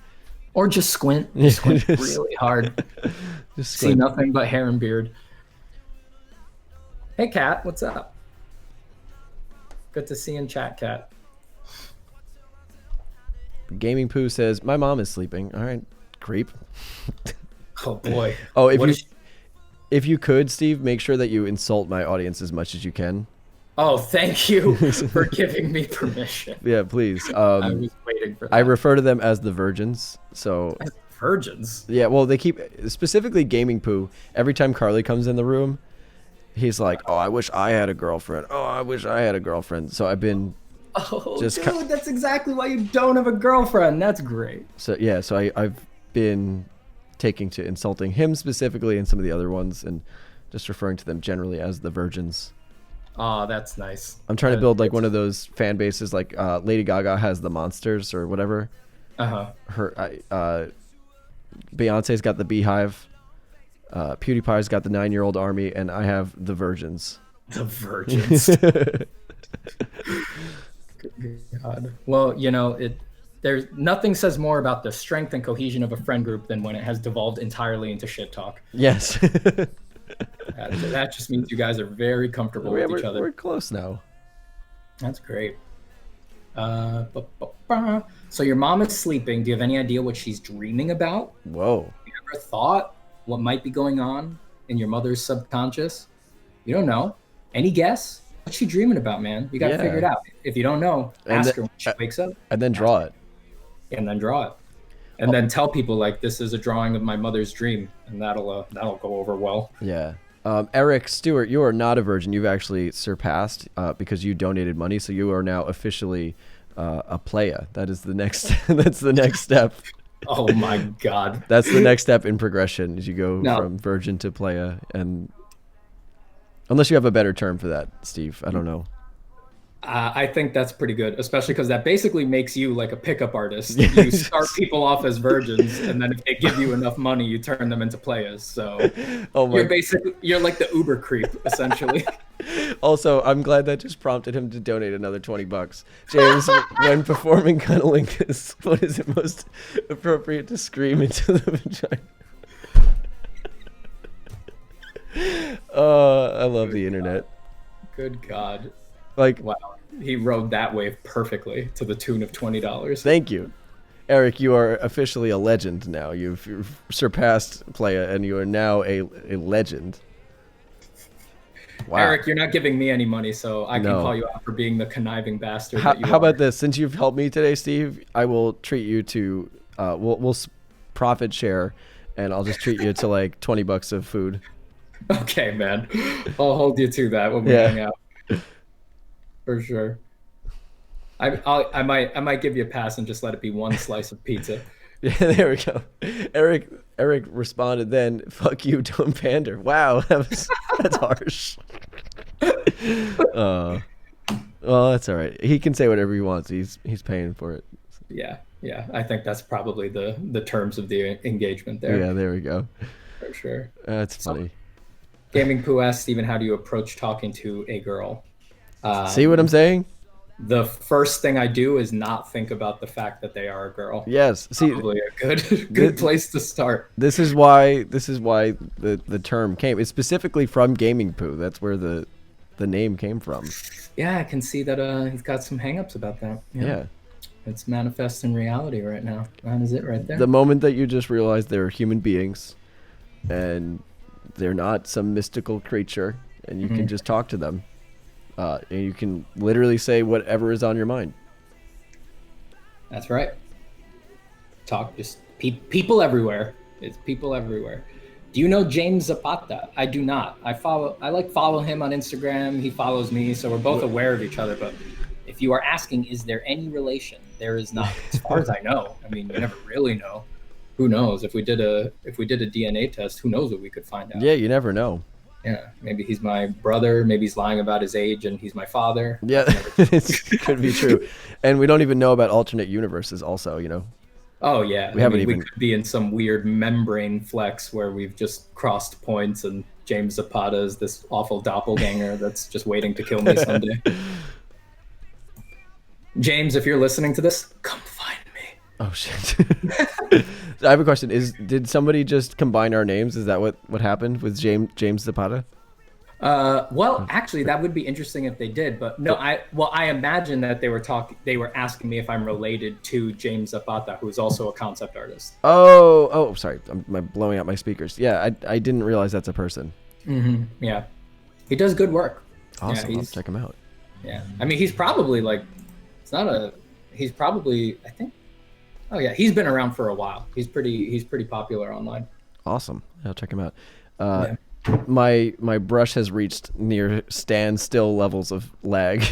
Or just squint. Squint really hard. Just See nothing but hair and beard. Hey, Kat, what's up? Good to see you in chat, Kat. Gaming Poo says, my mom is sleeping. All right, creep. Oh, boy. Oh, if you could, Steve, make sure that you insult my audience as much as you can. Oh, thank you for giving me permission. Yeah, please. I was waiting for that. I refer to them as the virgins. So As virgins? yeah, well, they keep, specifically Gaming Poo, every time Carly comes in the room, he's like, oh, I wish I had a girlfriend. Oh, I wish I had a girlfriend. So I've been Oh, Just dude, that's exactly why you don't have a girlfriend. That's great. So yeah, so I've been taking to insulting him specifically and some of the other ones, and just referring to them generally as the virgins. Oh, that's nice. I'm trying to build like one of those fan bases, like Lady Gaga has the monsters or whatever. Beyonce's got the Beehive. PewDiePie's got the 9-year-old army, and I have the virgins. The virgins. God. Well, you know, there's nothing says more about the strength and cohesion of a friend group than when it has devolved entirely into shit talk. Yes. That just means you guys are very comfortable with each other. We're close now. That's great. So your mom is sleeping. Do you have any idea what she's dreaming about? Whoa. Have you ever thought what might be going on in your mother's subconscious? You don't know. Any guess? What's she dreaming about, man? You got to figure it out. If you don't know, ask her when she wakes up. And then draw it. And then draw it. And then tell people, like, this is a drawing of my mother's dream. And that'll go over well. Yeah. Eric Stewart, you are not a virgin. You've actually surpassed because you donated money. So you are now officially a playa. That is the next. That's the next step. Oh my God. That's the next step in progression as you go from virgin to playa. And unless you have a better term for that, Steve, I don't know. I think that's pretty good, especially because that basically makes you like a pickup artist. You start people off as virgins, and then if they give you enough money, you turn them into players. So you're like the Uber creep, essentially. Also, I'm glad that just prompted him to donate another $20. James, when performing cunnilingus, what is it most appropriate to scream into the vagina? I love the internet. Good God. Like, wow, he rode that wave perfectly to the tune of $20. Thank you. Eric, you are officially a legend now. You've surpassed Playa, and you are now a legend. Wow. Eric, you're not giving me any money, so I can call you out for being the conniving bastard. How about this? Since you've helped me today, Steve, I will treat you to we'll profit share, and I'll just treat you to like $20 of food. Okay, man. I'll hold you to that when we hang out. For sure. I might give you a pass and just let it be one slice of pizza. Yeah, there we go. Eric responded then, "Fuck you, don't pander." Wow, that's harsh. Well, that's all right. He can say whatever he wants. He's paying for it. Yeah. I think that's probably the terms of the engagement there. Yeah, there we go. For sure. That's funny. Gaming Poo asked Steven, how do you approach talking to a girl? See what I'm saying? The first thing I do is not think about the fact that they are a girl. Yes. See, probably a good place to start. This is why the term came. It's specifically from Gaming Poo. That's where the name came from. Yeah, I can see that he's got some hangups about that. Yeah. It's manifest in reality right now. That is it right there. The moment that you just realize they're human beings and they're not some mystical creature and you can just talk to them. And you can literally say whatever is on your mind. That's right. Talk just people everywhere. It's people everywhere. Do you know James Zapata? I do not. I like follow him on Instagram. He follows me, so we're both aware of each other. But if you are asking, is there any relation? There is not, as far as I know. I mean, you never really know. Who knows? If we did a DNA test, who knows what we could find out? Yeah, you never know. Yeah, maybe he's my brother. Maybe he's lying about his age, and he's my father. Yeah, it could be true. And we don't even know about alternate universes. Also, Oh yeah, we haven't we even. could be in some weird membrane flex where we've just crossed points, and James Zapata is this awful doppelganger that's just waiting to kill me someday. James, if you're listening to this, come find me. Oh shit! I have a question. Did somebody just combine our names? Is that what happened with James Zapata? Well, actually, that would be interesting if they did, but no. I imagine that they were asking me if I'm related to James Zapata, who is also a concept artist. Oh, sorry. I'm blowing out my speakers. Yeah, I didn't realize that's a person. Mm-hmm. Yeah, he does good work. Awesome. Yeah, I'll check him out. Yeah, I mean, he's probably he's probably, I think. Oh yeah, he's been around for a while. He's pretty popular online. Awesome. I'll check him out. Yeah. My brush has reached near standstill levels of lag.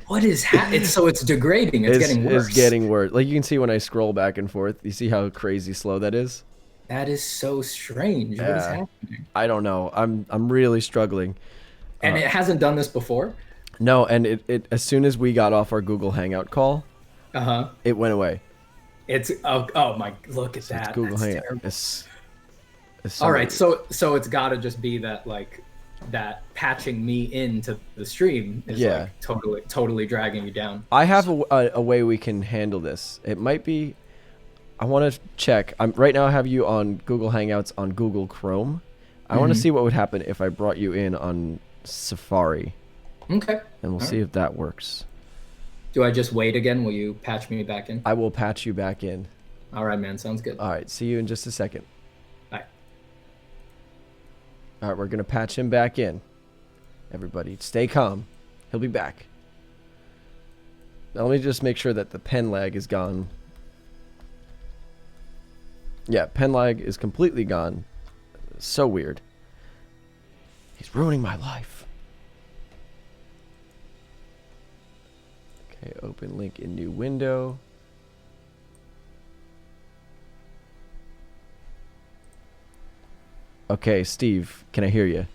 What is it's degrading. It's getting worse. It's getting worse. Like you can see when I scroll back and forth. You see how crazy slow that is? That is so strange. What is happening? I don't know. I'm really struggling. And it hasn't done this before? No, and it as soon as we got off our Google Hangout call, it went away. It's oh my, look at that. It's Google That's Hangout. terrible. It's all right, so it's got to just be that that patching me into the stream is like totally dragging you down. I have a way we can handle this. It might be. I want to check. Right now I have you on Google Hangouts on Google Chrome. I want to see what would happen if I brought you in on Safari. Okay. And we'll see if that works. Do I just wait again? Will you patch me back in? I will patch you back in. All right, man. Sounds good. All right. See you in just a second. Bye. All right. We're going to patch him back in. Everybody, stay calm. He'll be back. Now, let me just make sure that the pen lag is gone. Yeah, pen lag is completely gone. So weird. He's ruining my life. Okay, open link in new window. Okay, Steve, can I hear you?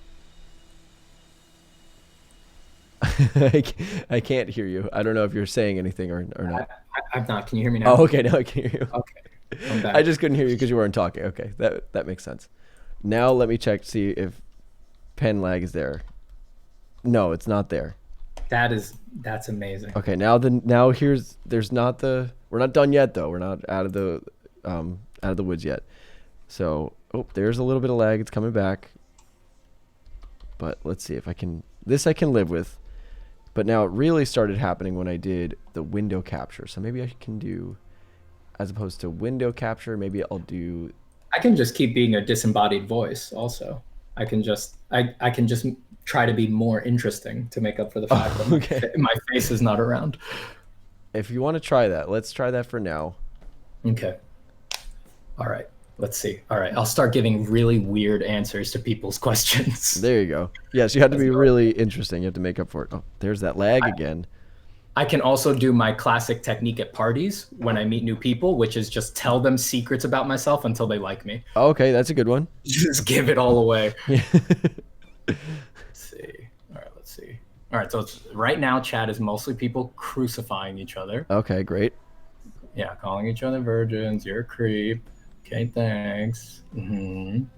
I can't hear you. I don't know if you're saying anything or not. I'm not. Can you hear me now? Oh, okay, now I can hear you. Okay. I'm back. I just couldn't hear you because you weren't talking. Okay, that makes sense. Now let me check to see if pen lag is there. No, it's not there. That's amazing. Okay, now there's not we're not done yet though. We're not out of the woods yet. So, there's a little bit of lag. It's coming back. But let's see if I can live with. But now it really started happening when I did the window capture. So maybe I can do, as opposed to window capture, maybe I'll do. I can just keep being a disembodied voice also. I can just try to be more interesting to make up for the fact that my face is not around. If you want to try that, let's try that for now. Okay. All right. Let's see. All right. I'll start giving really weird answers to people's questions. There you go. Yes, you have to be really interesting. You have to make up for it. Oh, there's that lag again. I can also do my classic technique at parties when I meet new people, which is just tell them secrets about myself until they like me. Okay, that's a good one. Just give it all away. Let's see. All right, so right now chat is mostly people crucifying each other. Okay, great. Yeah, calling each other virgins. You're a creep. Okay, thanks. Someone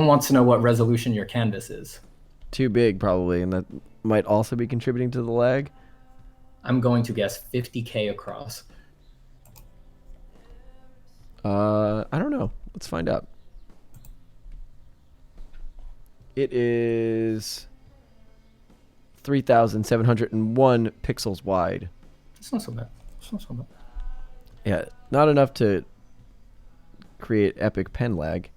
wants to know what resolution your canvas is. Too big, probably, and that might also be contributing to the lag. I'm going to guess 50K across. I don't know. Let's find out. It is 3,701 pixels wide. It's not so bad. Yeah, not enough to create epic pen lag.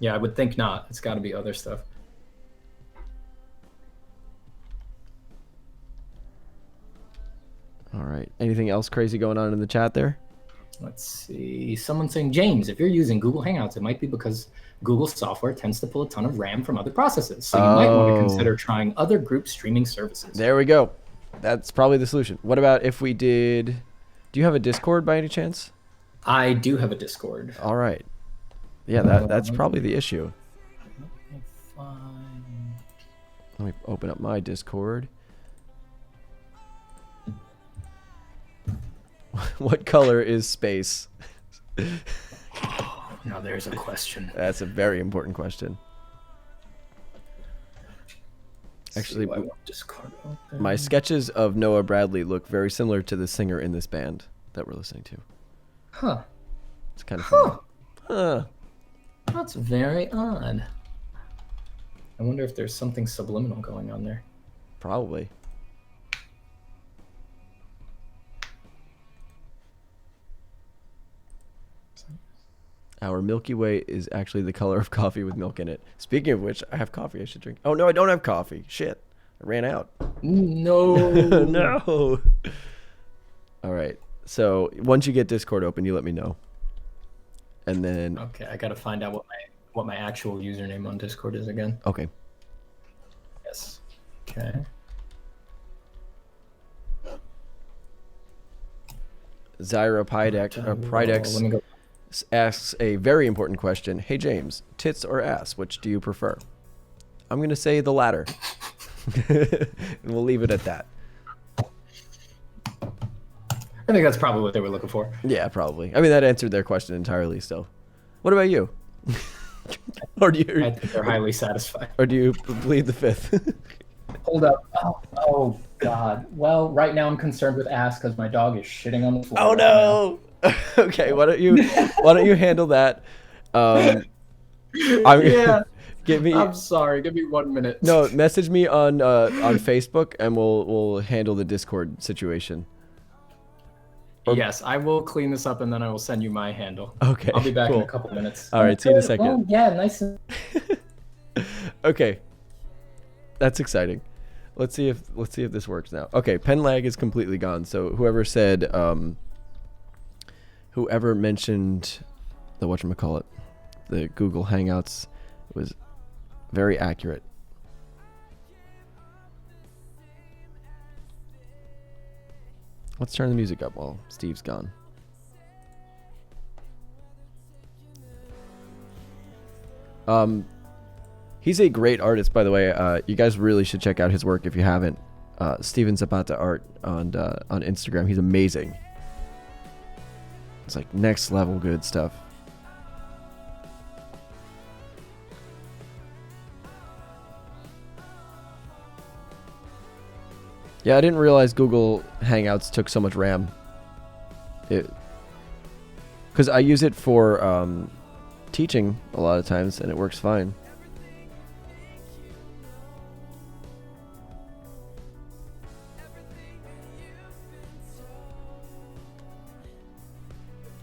Yeah, I would think not. It's got to be other stuff. All right. Anything else crazy going on in the chat there? Let's see. Someone saying, James, if you're using Google Hangouts, it might be because Google software tends to pull a ton of RAM from other processes. So you might want to consider trying other group streaming services. There we go. That's probably the solution. What about if we did... Do you have a Discord by any chance? I do have a Discord. All right. Yeah, that's probably the issue. Let me open up my Discord. What color is space? Now there's a question. That's a very important question. Actually, my sketches of Noah Bradley look very similar to the singer in this band that we're listening to. Huh. It's kind of funny. Huh. That's very odd. I wonder if there's something subliminal going on there. Probably. Our Milky Way is actually the color of coffee with milk in it. Speaking of which, I have coffee I should drink. Oh, no, I don't have coffee. Shit. I ran out. No. No. All right. So once you get Discord open, you let me know. And then... Okay, I got to find out what my actual username on Discord is again. Okay. Yes. Okay. Zyra Pridex asks a very important question. Hey, James, tits or ass, which do you prefer? I'm going to say the latter. And we'll leave it at that. I think that's probably what they were looking for. Yeah, probably. I mean, that answered their question entirely still. What about you? Or do you... I think they're highly satisfied. Or do you plead the fifth? Hold up. Oh, God. Well, right now I'm concerned with ass because my dog is shitting on the floor. Oh, no. Okay, why don't you handle that? Yeah. Give me... I'm sorry. Give me 1 minute. No, message me on Facebook and we'll handle the Discord situation. Yes, I will clean this up and then I will send you my handle. Okay. I'll be back cool. in a couple minutes. All right, see you in a second. Well, yeah, nice. Okay. That's exciting. Let's see if this works now. Okay, pen lag is completely gone. So whoever said whoever mentioned the whatchamacallit, the Google Hangouts was very accurate. Let's turn the music up while Steve's gone. He's a great artist, by the way. You guys really should check out his work if you haven't. Steven Zapata art on Instagram. He's amazing. It's like next level good stuff. Yeah, I didn't realize Google Hangouts took so much RAM. Because I use it for teaching a lot of times, and it works fine.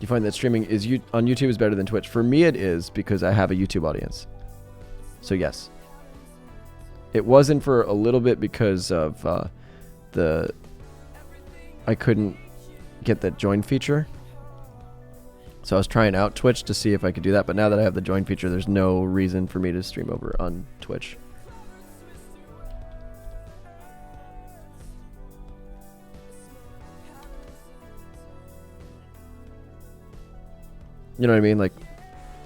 You find that streaming on YouTube is better than Twitch? For me, it is because I have a YouTube audience. So yes, it wasn't for a little bit because of I couldn't get that join feature. So I was trying out Twitch to see if I could do that, but now that I have the join feature, there's no reason for me to stream over on Twitch. You know what I mean? Like,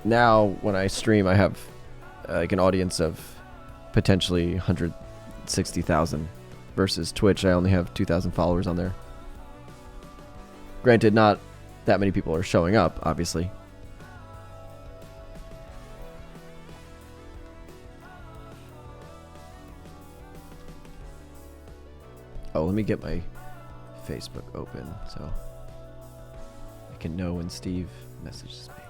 now when I stream, I have like an audience of potentially 160,000 versus Twitch. I only have 2,000 followers on there. Granted, not that many people are showing up, obviously. Oh, let me get my Facebook open so I can know when Steve messages me.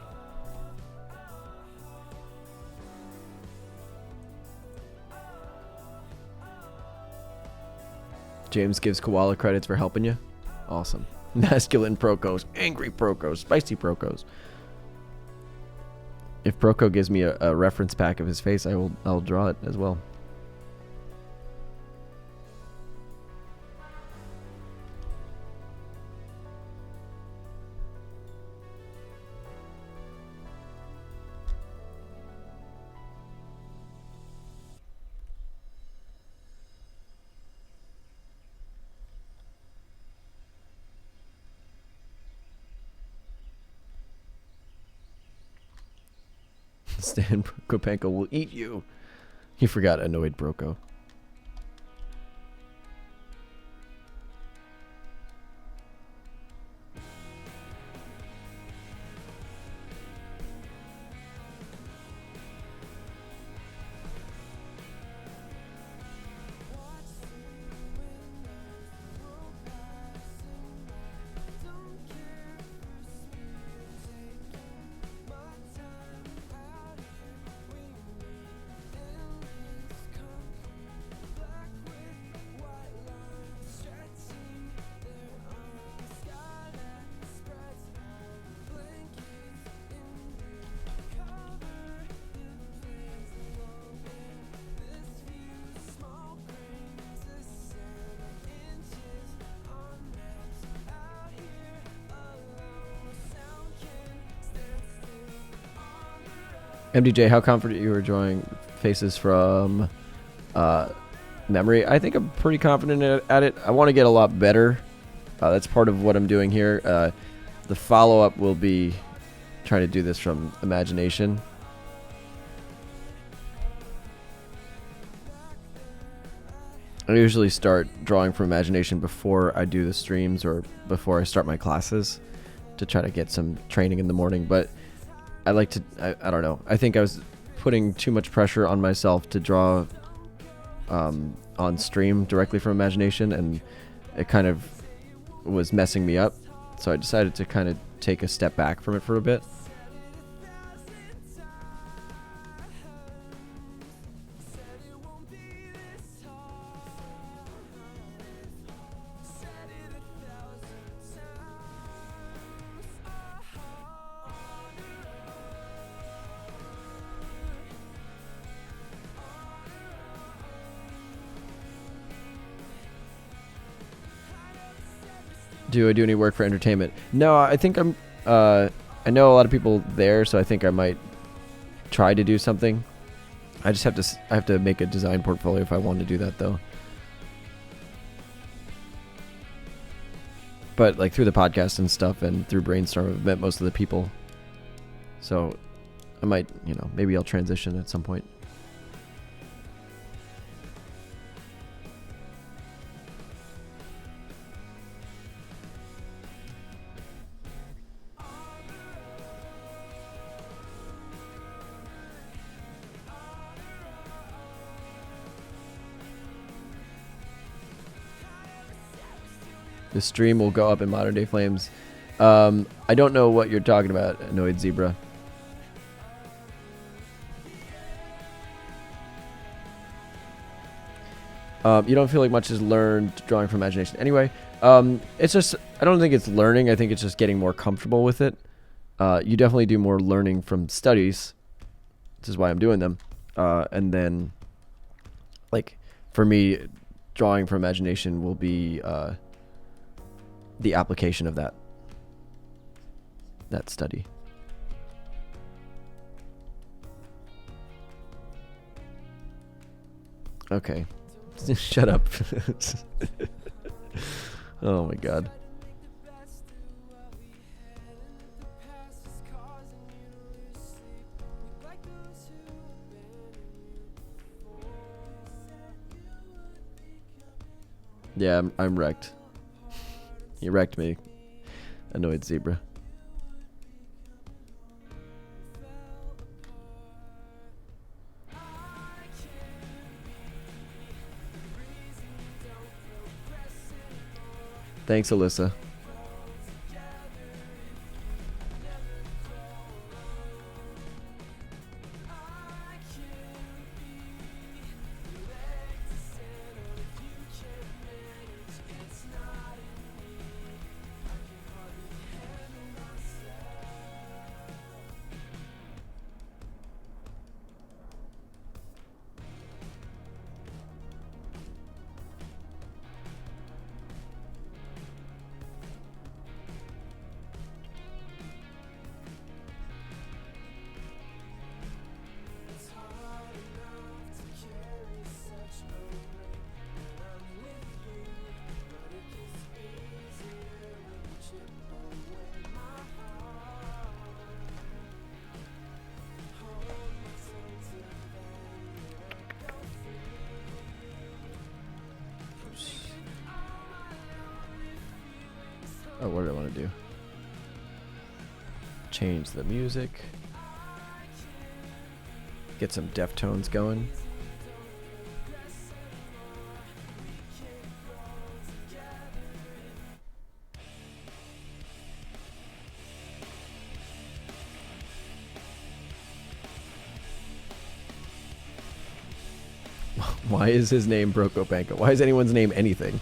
James gives Koala credits for helping you. Awesome. Masculine Procos, angry Procos, spicy Procos. If Proco gives me a reference pack of his face, I'll draw it as well. Stan Kopenko will eat you. He forgot annoyed Broko. MDJ, how confident you are drawing faces from memory? I think I'm pretty confident at it. I want to get a lot better. That's part of what I'm doing here. The follow-up will be trying to do this from imagination. I usually start drawing from imagination before I do the streams or before I start my classes to try to get some training in the morning, but I like to, I don't know. I think I was putting too much pressure on myself to draw on stream directly from imagination, and it kind of was messing me up. So I decided to kind of take a step back from it for a bit. Do I do any work for entertainment? No, I think I'm. I know a lot of people there, so I think I might try to do something. I just have to. I have to make a design portfolio if I want to do that, though. But like through the podcast and stuff, and through Brainstorm, I've met most of the people. So I might, maybe I'll transition at some point. The stream will go up in Modern Day Flames. I don't know what you're talking about, Annoyed Zebra. You don't feel like much is learned drawing from imagination. Anyway, it's just, I don't think it's learning. I think it's just getting more comfortable with it. You definitely do more learning from studies. This is why I'm doing them. And then, like, for me, drawing from imagination will be the application of that study. Okay. Shut up. Oh my god. Yeah, I'm wrecked. You wrecked me, Annoyed Zebra. Thanks, Alyssa. what did I want to do? Change the music. Get some Deftones going. Why is his name Broco Banco? Why is anyone's name anything?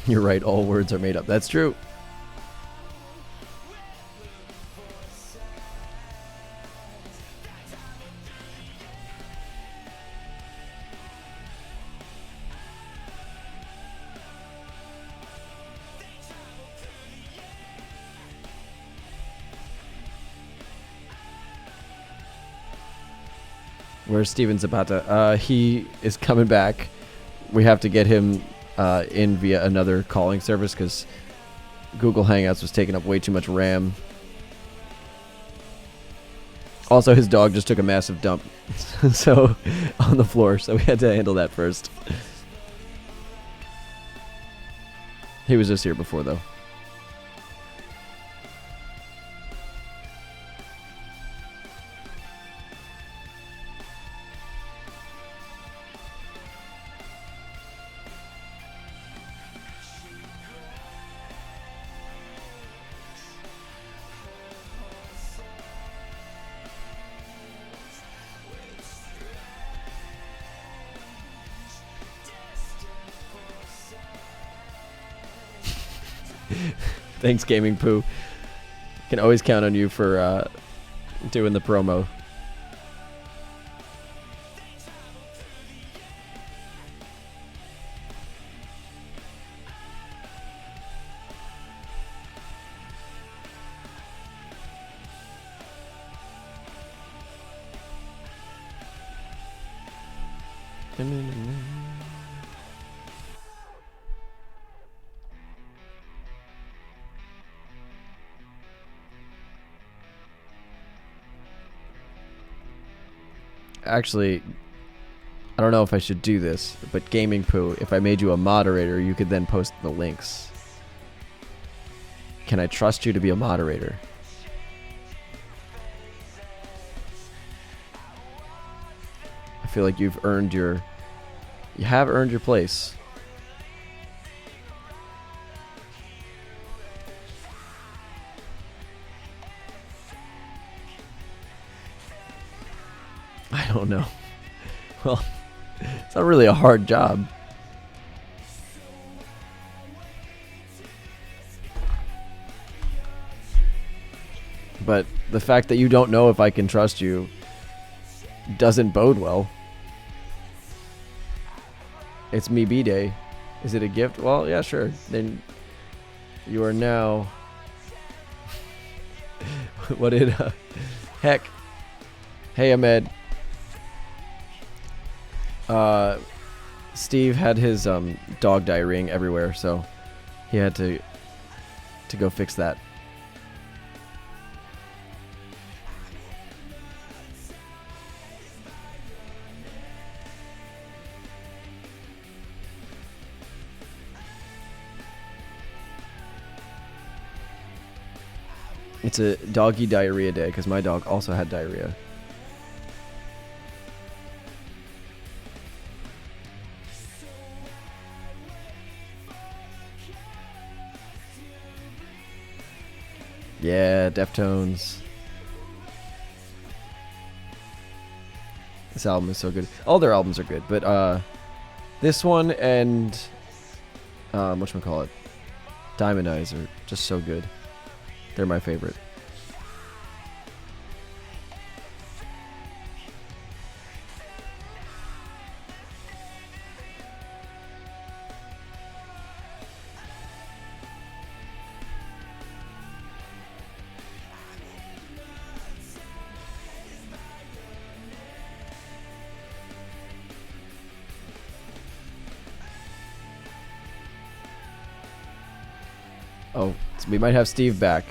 You're right, all words are made up. That's true. Where's Steven Zapata? He is coming back. We have to get him in via another calling service because Google Hangouts was taking up way too much RAM. Also, his dog just took a massive dump so on the floor, so we had to handle that first. He was just here before, though. Thanks, Gaming Poo. Can always count on you for doing the promo. Actually, I don't know if I should do this, but Gaming Poo, if I made you a moderator, you could then post the links. Can I trust you to be a moderator? I feel like you have earned your place. I don't know. Well, it's not really a hard job. But the fact that you don't know if I can trust you doesn't bode well. It's me B-Day. Is it a gift? Well, yeah, sure. Then you are now... What did... Heck. Hey, Ahmed. Steve had his dog diarrheaing everywhere, so he had to go fix that. It's a doggy diarrhea day because my dog also had diarrhea. Yeah, Deftones. This album is so good. All their albums are good, but this one and whatchamacallit, Diamond Eyes are just so good. They're my favorite. Oh, so we might have Steve back.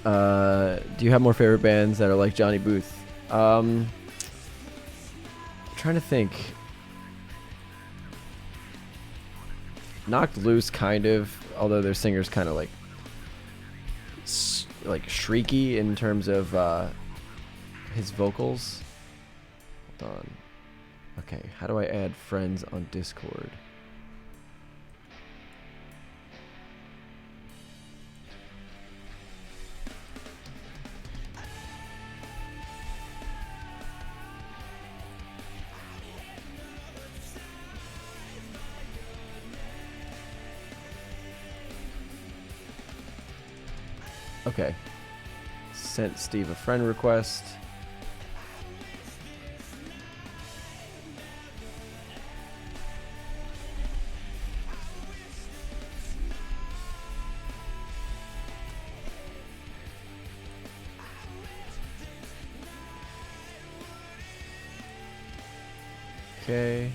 Do you have more favorite bands that are like Johnny Booth? I'm trying to think. Knocked Loose, kind of, although their singer's kind of like shrieky in terms of his vocals. Hold on. Okay, how do I add friends on Discord? Okay. Sent Steve a friend request. Okay.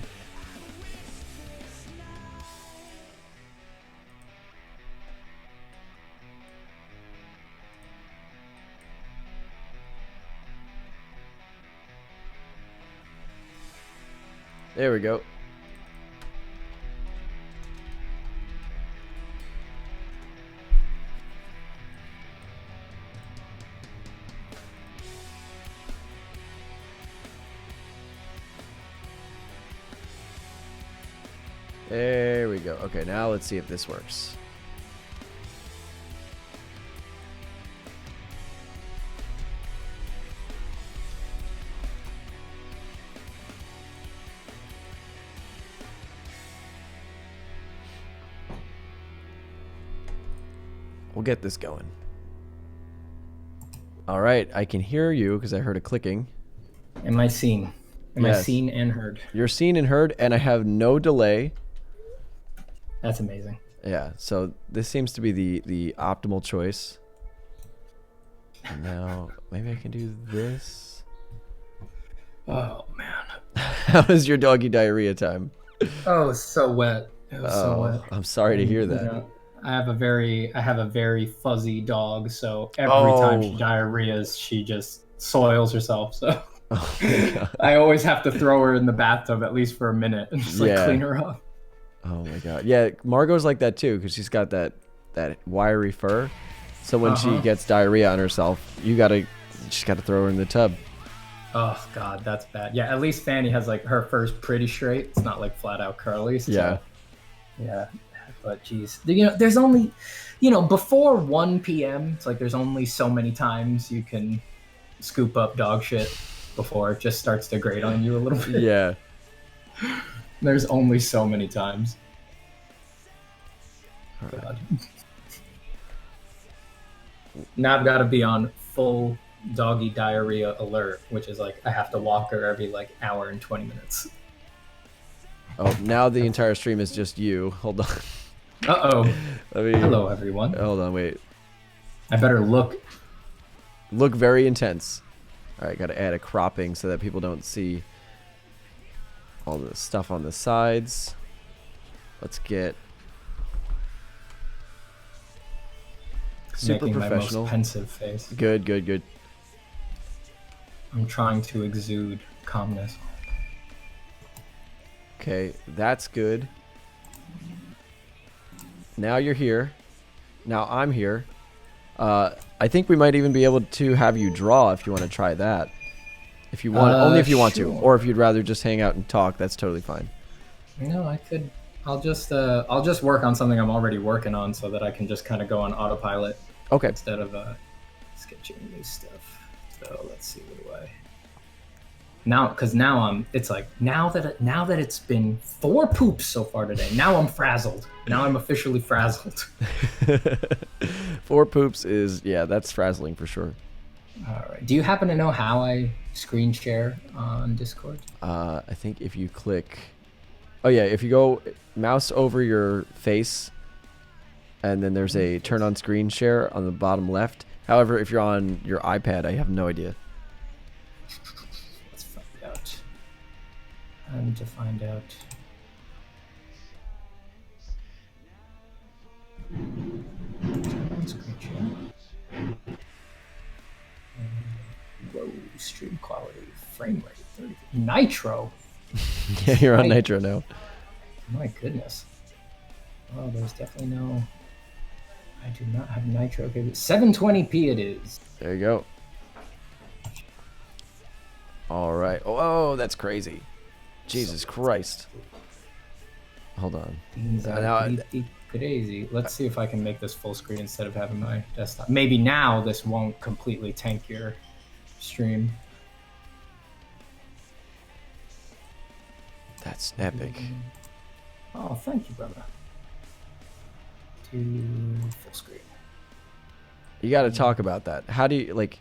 There we go. There we go. Okay, now let's see if this works. We'll get this going. All right, I can hear you because I heard a clicking. Am I seen? Am I Yes. seen and heard? You're seen and heard, and I have no delay. That's amazing. Yeah, so this seems to be the optimal choice. And now maybe I can do this. Oh man. How was your doggy diarrhea time? Oh, it's so wet. It was so wet. I'm sorry to hear that. You know, I have a very fuzzy dog, so every time she Oh. diarrheas, she just soils herself. So Oh my God. I always have to throw her in the bathtub at least for a minute and just Yeah. clean her up. Oh my God. Yeah, Margot's like that too because she's got that wiry fur. So when she gets diarrhea on herself, you just gotta throw her in the tub. Oh God, that's bad. Yeah, at least Fanny has like her fur's pretty straight. It's not like flat out curly. So, Yeah. yeah. But geez, there's only, before 1 p.m. It's like there's only so many times you can scoop up dog shit before it just starts to grate on you a little bit. Yeah. There's only so many times. All right. God. Now I've got to be on full doggy diarrhea alert, which is like I have to walk her every like hour and 20 minutes. Oh, now the entire stream is just you. Hold on. Uh-oh. Let me, Hello, everyone. Hold on, wait. I better look. Look very intense. All right, got to add a cropping so that people don't see all the stuff on the sides. Let's get super making professional. my most pensive face. Good, good, good. I'm trying to exude calmness. Okay, that's good. Now you're here. Now I'm here. I think we might even be able to have you draw if you want to try that. If you want, only if you want to, sure. or if you'd rather just hang out and talk, that's totally fine. No, I could. I'll just work on something I'm already working on so that I can just kind of go on autopilot Okay. instead of sketching new stuff. So let's see, what do I? now because now it's like now that it's been 4 poops so far today. Now I'm frazzled. Now I'm officially frazzled. 4 poops is, yeah, that's frazzling for sure. All right. Do you happen to know how I screen share on Discord? I think if you click, oh yeah, if you go mouse over your face, and then there's a turn on screen share on the bottom left. However, if you're on your iPad, I have no idea. Let's find out. I need to find out. Turn on screen share. Whoa, stream quality, frame rate, 30. Nitro. Yeah, you're on Nitro now. My goodness. Oh, there's definitely no. I do not have Nitro. Okay, 720p it is. There you go. All right. Oh, that's crazy. Jesus Christ. Hold on. Crazy. Let's see if I can make this full screen instead of having my desktop. Maybe now this won't completely tank your stream. That's epic. Oh, thank you, brother. To full screen. You got to talk about that. How do you, like,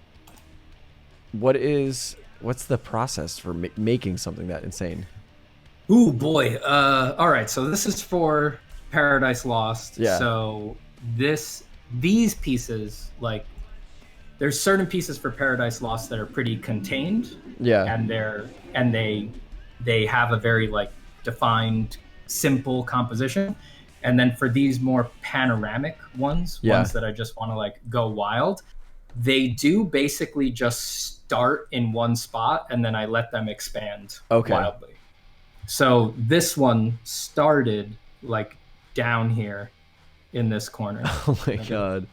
what's the process for making something that insane? Ooh, boy. All right, so this is for Paradise Lost. Yeah. So these pieces, like, there's certain pieces for Paradise Lost that are pretty contained. Yeah. And they have a very, like, defined, simple composition. And then for these more panoramic ones that I just want to, like, go wild, they do basically just start in one spot and then I let them expand wildly. So this one started, like, down here in this corner. Oh my God.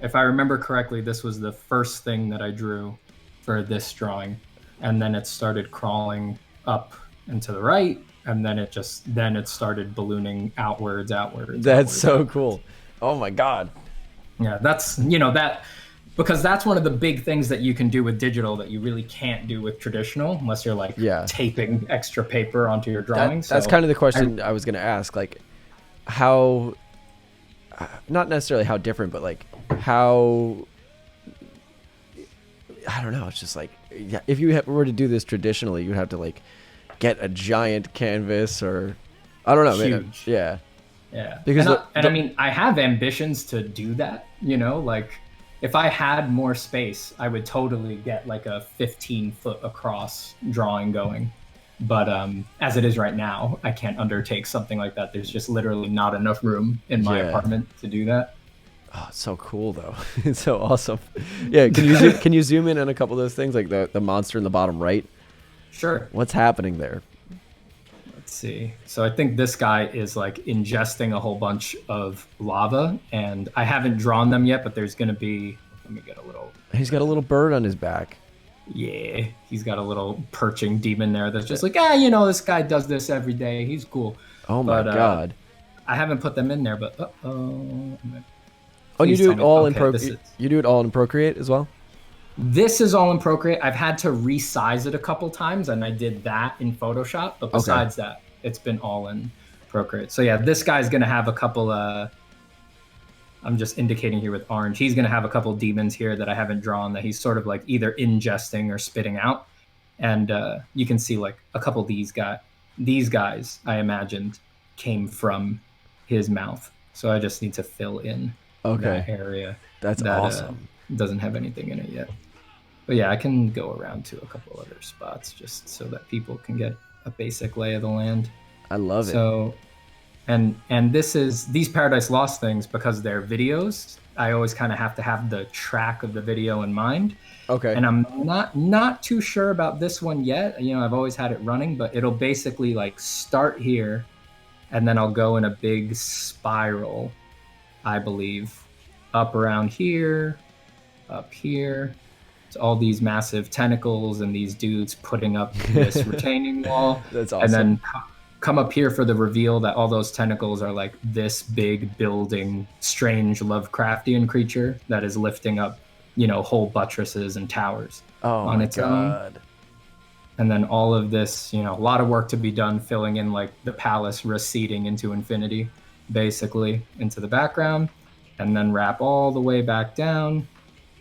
If I remember correctly, this was the first thing that I drew for this drawing. And then it started crawling up and to the right. And then it started ballooning outwards. That's so cool. Oh my God. Yeah, that's, because that's one of the big things that you can do with digital that you really can't do with traditional unless you're like taping extra paper onto your drawings. That's kind of the question I was going to ask. Like, how, not necessarily how different, but like how, I don't know. It's just like, yeah, if you were to do this traditionally, you'd have to like get a giant canvas or, I don't know. Huge. Yeah. Because I mean, I have ambitions to do that, like if I had more space, I would totally get like a 15-foot across drawing going. But as it is right now, I can't undertake something like that. There's just literally not enough room in my apartment to do that. Oh, it's so cool though. It's so awesome. Yeah, can you zoom in on a couple of those things, like the monster in the bottom right? Sure. What's happening there? Let's see. So I think this guy is like ingesting a whole bunch of lava, and I haven't drawn them yet, but there's going to be, let me get a little. He's got a little bird on his back. Yeah, he's got a little perching demon there that's just like, this guy does this every day. He's cool. Oh my God. I haven't put them in there, but oh, you do it all in Procreate. You do it all in Procreate as well? This is all in Procreate. I've had to resize it a couple times, and I did that in Photoshop. But besides that, it's been all in Procreate. So yeah, this guy's going to have a couple, I'm just indicating here with orange. He's going to have a couple demons here that I haven't drawn that he's sort of like either ingesting or spitting out. And you can see like a couple of these guys, I imagined, came from his mouth. So I just need to fill in that area. That's awesome. Doesn't have anything in it yet. But yeah, I can go around to a couple other spots just so that people can get a basic lay of the land. I love it. So, and these Paradise Lost things, because they're videos, I always kind of have to have the track of the video in mind. Okay. And I'm not too sure about this one yet. I've always had it running, but it'll basically like start here, and then I'll go in a big spiral, I believe, up around here, up here. It's all these massive tentacles and these dudes putting up this retaining wall. That's awesome. And then come up here for the reveal that all those tentacles are like this big building, strange Lovecraftian creature that is lifting up, whole buttresses and towers on its own. and then all of this, a lot of work to be done filling in like the palace receding into infinity, basically into the background, and then wrap all the way back down.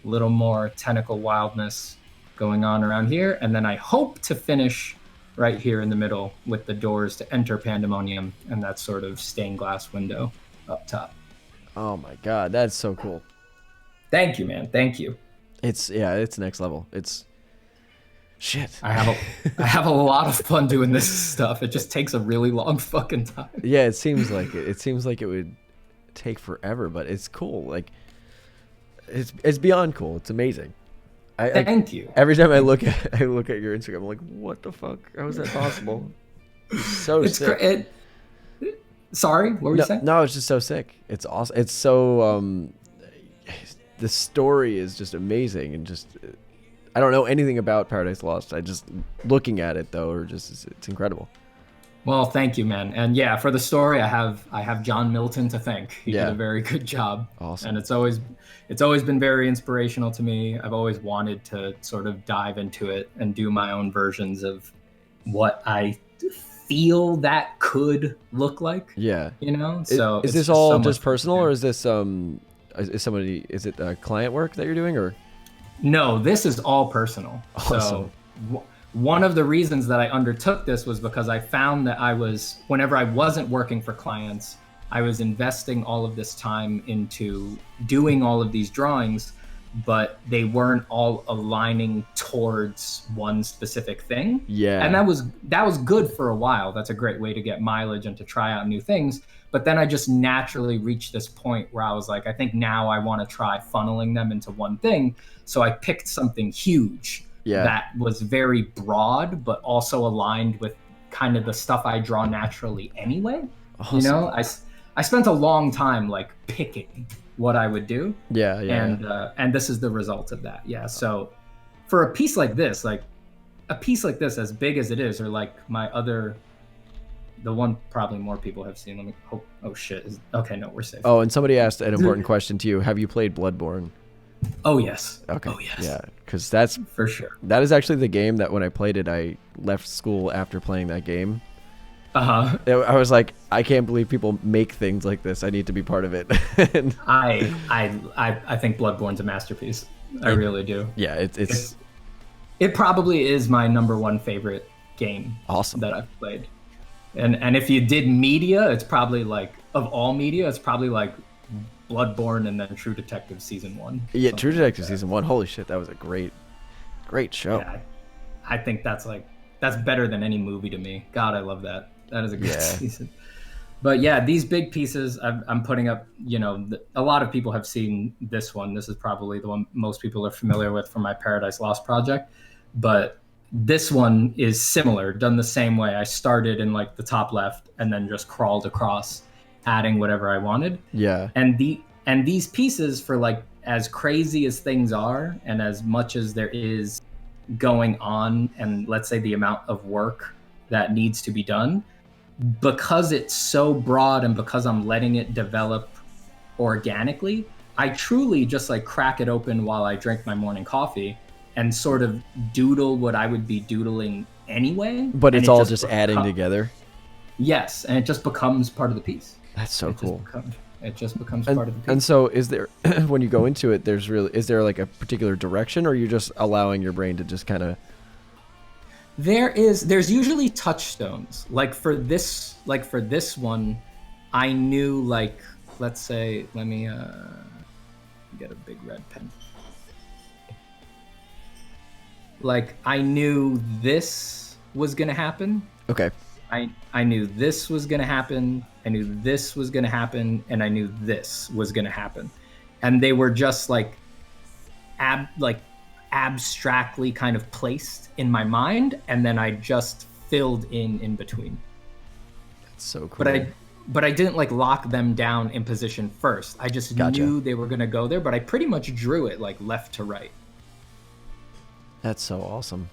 A little more tentacle wildness going on around here, and then I hope to finish right here in the middle with the doors to enter Pandemonium and that sort of stained glass window up top. Oh my god, that's so cool. Thank you, man. Thank you. It's next level. It's shit. I have a lot of fun doing this stuff. It just takes a really long fucking time. Yeah, it seems like it. It seems like it would take forever, but it's cool. Like it's beyond cool. It's amazing. Thank you. Every time I look at your Instagram, I'm like, what the fuck? How is that possible? It's sick. Sorry, what were you saying? No, it's just so sick. It's awesome. It's so the story is just amazing, and just I don't know anything about Paradise Lost. I just looking at it though, it's incredible. Well, thank you, man. And yeah, for the story, I have John Milton to thank. He did a very good job. Awesome. And it's always been very inspirational to me. I've always wanted to sort of dive into it and do my own versions of what I feel that could look like. Yeah. So is this all just personal, or is this is it client work that you're doing, or? No, this is all personal. Awesome. So one of the reasons that I undertook this was because I found that whenever I wasn't working for clients, I was investing all of this time into doing all of these drawings, but they weren't all aligning towards one specific thing. Yeah. And that was good for a while. That's a great way to get mileage and to try out new things. But then I just naturally reached this point where I was like, I think now I want to try funneling them into one thing. So I picked something huge that was very broad, but also aligned with kind of the stuff I draw naturally anyway. Awesome. I spent a long time like picking what I would do. Yeah. And this is the result of that. Yeah. So for a piece like this, as big as it is, or like the one probably more people have seen. Let me hope. Oh shit. Okay. No, we're safe. Oh, and somebody asked an important question to you. Have you played Bloodborne? Oh yes. Okay. Oh yes. Yeah, because that's for sure. That is actually the game that when I played it, I left school after playing that game. I was like, I can't believe people make things like this. I need to be part of it. I think Bloodborne's a masterpiece. I really do. Yeah, it probably is my number one favorite game. Awesome. That I've played. And if you did media, it's probably like of all media, it's probably like Bloodborne and then True Detective Season 1. Yeah, True Detective Season 1. Holy shit, that was a great show. Yeah, I think that's better than any movie to me. God, I love that. That is a good season. But yeah, these big pieces I'm putting up, a lot of people have seen this one. This is probably the one most people are familiar with from my Paradise Lost project. But this one is similar, done the same way. I started in like the top left and then just crawled across, adding whatever I wanted. Yeah. And these pieces, for like as crazy as things are and as much as there is going on, and let's say the amount of work that needs to be done, because it's so broad and because I'm letting it develop organically, I truly just like crack it open while I drink my morning coffee and sort of doodle what I would be doodling anyway. But it's all just adding together. Yes, and it just becomes part of the piece. That's so cool. It just becomes part of the piece. And so is there, when you go into it, is there like a particular direction, or are you just allowing your brain to just kind of... There's usually touchstones. Like for this one, I knew, like, let's say, let me get a big red pen. Like, I knew this was gonna happen. Okay. I knew this was gonna happen. I knew this was gonna happen, and I knew this was gonna happen, and they were just like abstractly kind of placed in my mind, and then I just filled in between. That's so cool. But I didn't like lock them down in position first. I just knew they were gonna go there, but I pretty much drew it like left to right. That's so awesome.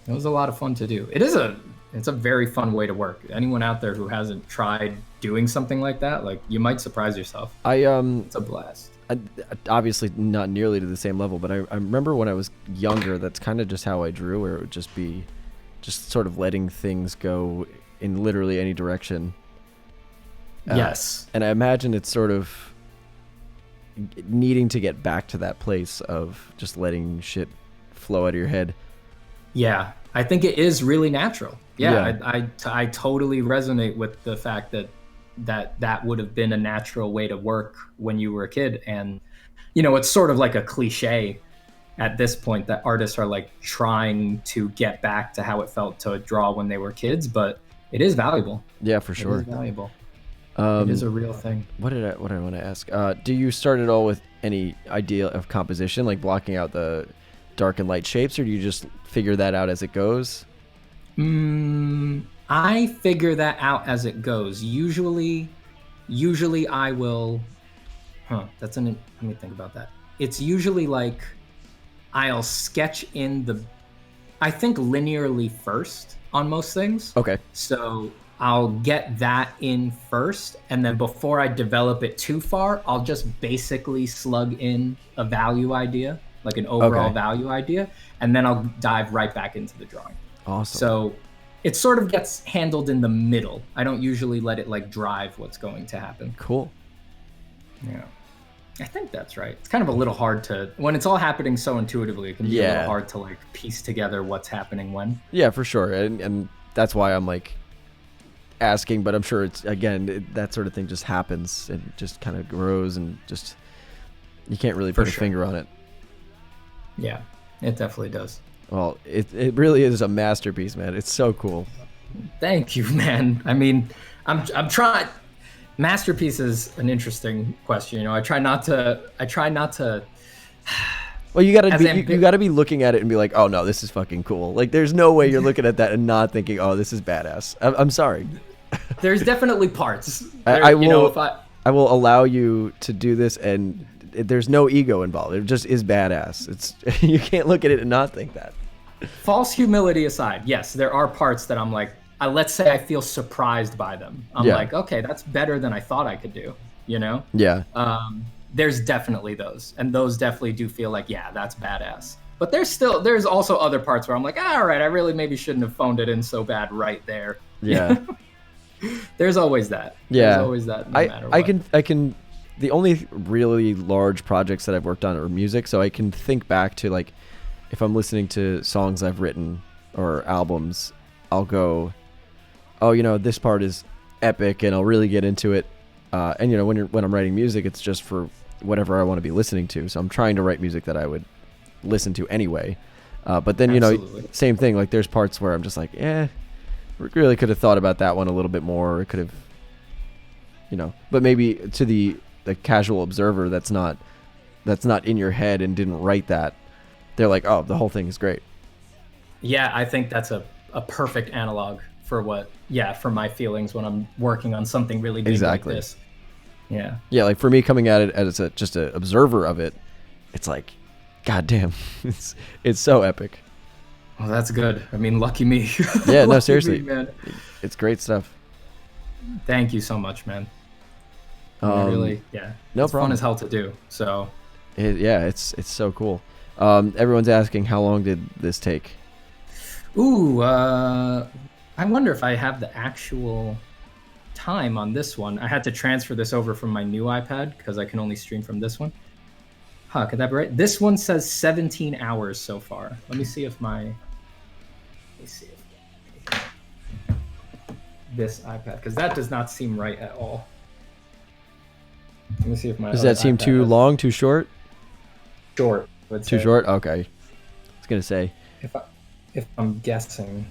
It was a lot of fun to do. It's a very fun way to work. Anyone out there who hasn't tried doing something like that, like, you might surprise yourself. It's a blast. Obviously not nearly to the same level, but I remember when I was younger, that's kind of just how I drew, where it would just be just sort of letting things go in literally any direction. Yes. And I imagine it's sort of needing to get back to that place of just letting shit flow out of your head. Yeah, I think it is really natural. Yeah, Yeah. I totally resonate with the fact that that would have been a natural way to work when you were a kid. And it's sort of like a cliche at this point that artists are like trying to get back to how it felt to draw when they were kids, but it is valuable. Yeah, for It is sure. valuable. It is a real thing. What did I want to ask? Do you start at all with any idea of composition, like blocking out the dark and light shapes, or do you just figure that out as it goes? I figure that out as it goes. Usually I will. Let me think about that. It's usually like I'll sketch in I think linearly first on most things. Okay. So I'll get that in first, and then before I develop it too far, I'll just basically slug in a value idea, like an overall Okay. value idea, and then I'll dive right back into the drawing. Awesome. So it sort of gets handled in the middle. I don't usually let it like drive what's going to happen. Cool. Yeah. I think that's right. It's kind of a little hard when it's all happening so intuitively, it can be a little hard to like piece together what's happening when. Yeah, for sure. And that's why I'm like asking, but I'm sure it's, again, that sort of thing just happens and just kind of grows and just, you can't really put a finger on it. Yeah, it definitely does. Well, it really is a masterpiece, man. It's so cool. Thank you, man. I mean, I'm trying. Masterpiece is an interesting question. I try not to. Well, you gotta be looking at it and be like, oh no, this is fucking cool. Like, there's no way you're looking at that and not thinking, oh, this is badass. I'm sorry. There's definitely parts. I will allow you to do this, and there's no ego involved. It just is badass. It's you can't look at it and not think that. False humility aside, yes, there are parts that I'm like, let's say I feel surprised by them. I'm like, okay, that's better than I thought I could do. Yeah. There's definitely those, and those definitely do feel like, yeah, that's badass. But there's also other parts where I'm like, all right, I really maybe shouldn't have phoned it in so bad right there. Yeah. There's always that. Yeah. There's always that. No matter what. I can. The only really large projects that I've worked on are music, so I can think back to, like, if I'm listening to songs I've written or albums, I'll go, oh, this part is epic, and I'll really get into it. And when I'm writing music, it's just for whatever I want to be listening to. So I'm trying to write music that I would listen to anyway. But then Absolutely. Same thing. Like, there's parts where I'm just like, really could have thought about that one a little bit more. Or it could have, But maybe to the casual observer that's not in your head and didn't write that, they're like, oh, the whole thing is great. Yeah, I think that's a perfect analog for for my feelings when I'm working on something really big like this. Yeah. Yeah, like for me, coming at it as just an observer of it, it's like, God damn, it's so epic. Well, that's good. I mean, lucky me. Yeah, no, Lucky seriously, me, man. It's great stuff. Thank you so much, man. Really, yeah. No it's problem. Fun as hell to do. So. It's so cool. Everyone's asking, how long did this take? Ooh, I wonder if I have the actual time on this one. I had to transfer this over from my new iPad because I can only stream from this one. Could that be right? This one says 17 hours so far. Let me see if this iPad, because that does not seem right at all. Let me see if my. Does that seem too long, too short? Short. Too short? Okay. I was gonna say. If I'm guessing.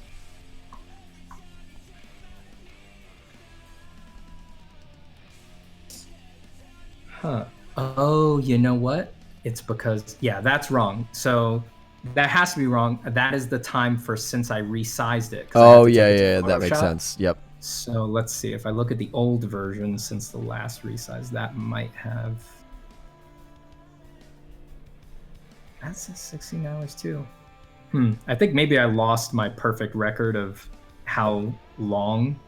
Huh. Oh, you know what? It's because, that's wrong. So that has to be wrong. That is the time for since I resized it. Oh, yeah, that makes sense. Yep. So let's see. If I look at the old version since the last resize, that might have. That's 16 hours too. I think maybe I lost my perfect record of how long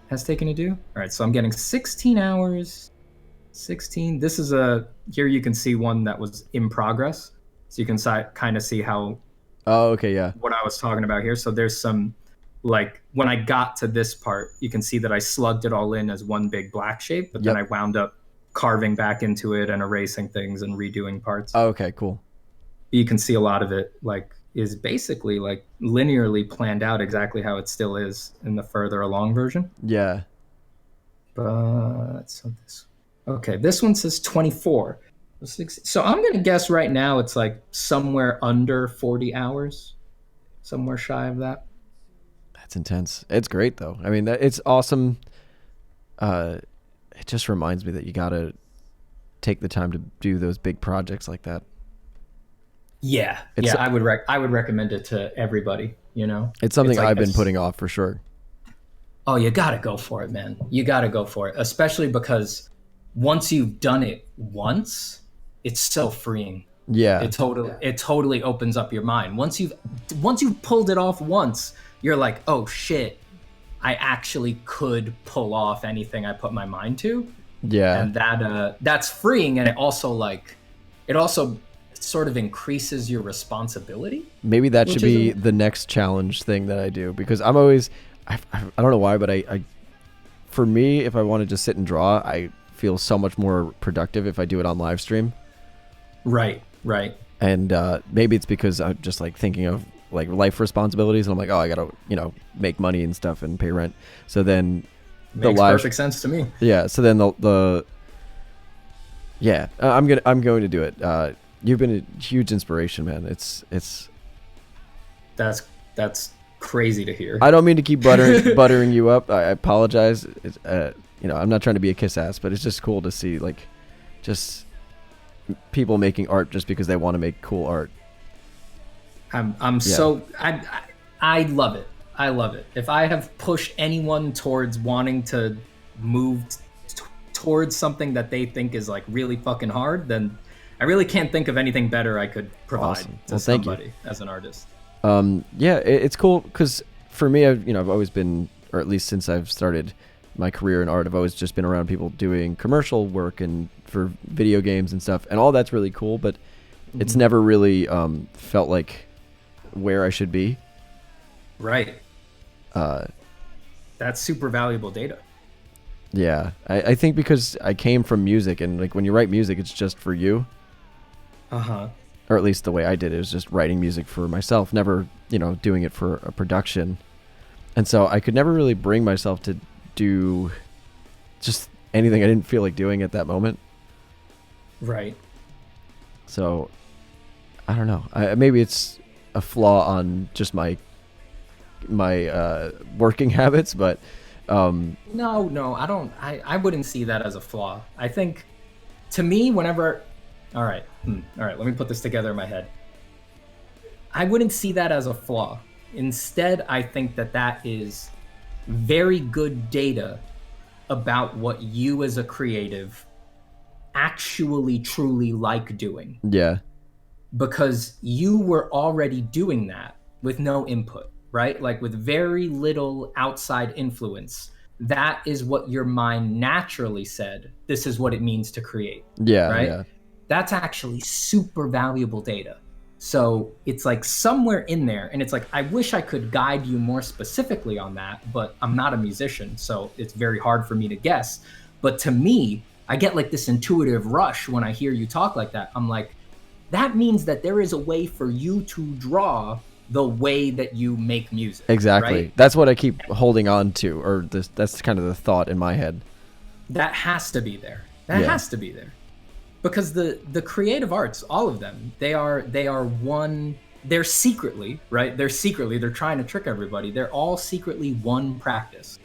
has taken to do. All right, so I'm getting 16 hours. 16. This is here you can see one that was in progress. So you can kind of see how. Oh, okay, yeah. What I was talking about here. So there's some like when I got to this part, you can see that I slugged it all in as one big black shape, but then Yep. I wound up carving back into it and erasing things and redoing parts. Oh, okay, cool. You can see a lot of it like is basically like linearly planned out exactly how it still is in the further along version. Yeah. But so this, okay, this one says 24. So I'm gonna guess right now it's like somewhere under 40 hours, somewhere shy of that. That's intense. It's great though. I mean, it's awesome. Uh, it just reminds me that you gotta take the time to do those big projects like that. Yeah, It's yeah, I would recommend it to everybody. You know, it's something it's like I've been putting off for sure. oh, you gotta go for it, man. You gotta go for it, especially because once you've done it once, it's so freeing. Yeah. It totally opens up your mind. Once you've pulled it off once, you're like, oh shit, I actually could pull off anything I put my mind to, Yeah. and that's freeing, and it also sort of increases your responsibility. Maybe that Which should be isn't- the next challenge thing that I do because I'm always, I don't know why, but for me, if I want to just sit and draw, I feel so much more productive if I do it on live stream. Right, right. And maybe it's because I'm just like thinking of like life responsibilities and I'm like, oh, I gotta, make money and stuff and pay rent. So then Makes perfect sense to me. yeah. So then yeah, I'm going to do it. You've been a huge inspiration, man. It's. That's crazy to hear. I don't mean to keep buttering you up. I apologize. I'm not trying to be a kiss ass, but it's just cool to see like, just people making art just because they want to make cool art. I love it. I love it. If I have pushed anyone towards wanting to move towards something that they think is like really fucking hard, then I really can't think of anything better I could provide Awesome. to Well, thank you. somebody as an artist. Yeah, it's cool because for me, I've always been, or at least since I've started my career in art, I've always just been around people doing commercial work and for video games and stuff, and all that's really cool. But it's never really felt like where I should be. Right. That's super valuable data. Yeah, I think because I came from music, and like when you write music, it's just for you. Uh-huh. Or at least the way I did it was just writing music for myself, never, doing it for a production. And so I could never really bring myself to do just anything I didn't feel like doing at that moment. Right. So I don't know. Maybe it's a flaw on just my working habits, but No, I don't. I wouldn't see that as a flaw. I think, to me, whenever, all right, let me put this together in my head. I wouldn't see that as a flaw. Instead, I think that is very good data about what you as a creative actually truly like doing, yeah, because you were already doing that with no input, right? Like with very little outside influence. That is what your mind naturally said. This is what it means to create. yeah, right? yeah, That's actually super valuable data. So it's like somewhere in there, and it's like, I wish I could guide you more specifically on that, but I'm not a musician, so it's very hard for me to guess. But to me, I get like this intuitive rush when I hear you talk like that. I'm like, that means that there is a way for you to draw the way that you make music. exactly. Right? That's what I keep holding on to, or that's kind of the thought in my head. That has to be there. That Yeah. has to be there. Because the creative arts, all of them, they're secretly, right? They're trying to trick everybody. They're all secretly one practice.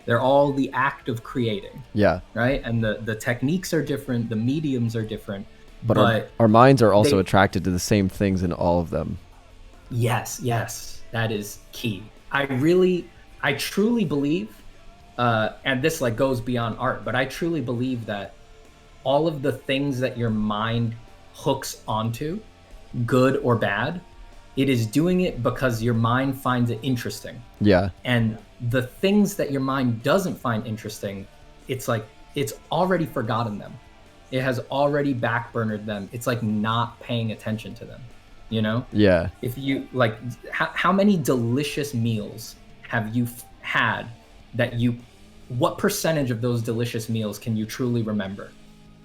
They're all the act of creating, Yeah. right? And the techniques are different, the mediums are different. But our minds are also they- attracted to the same things in all of them. Yes, that is key. I truly believe, and this like goes beyond art, but I truly believe that all of the things that your mind hooks onto, good or bad, it is doing it because your mind finds it interesting. Yeah. And the things that your mind doesn't find interesting, it's like it's already forgotten them. It has already backburnered them. It's like not paying attention to them, you know? Yeah. If you like, how many delicious meals have you had that what percentage of those delicious meals can you truly remember?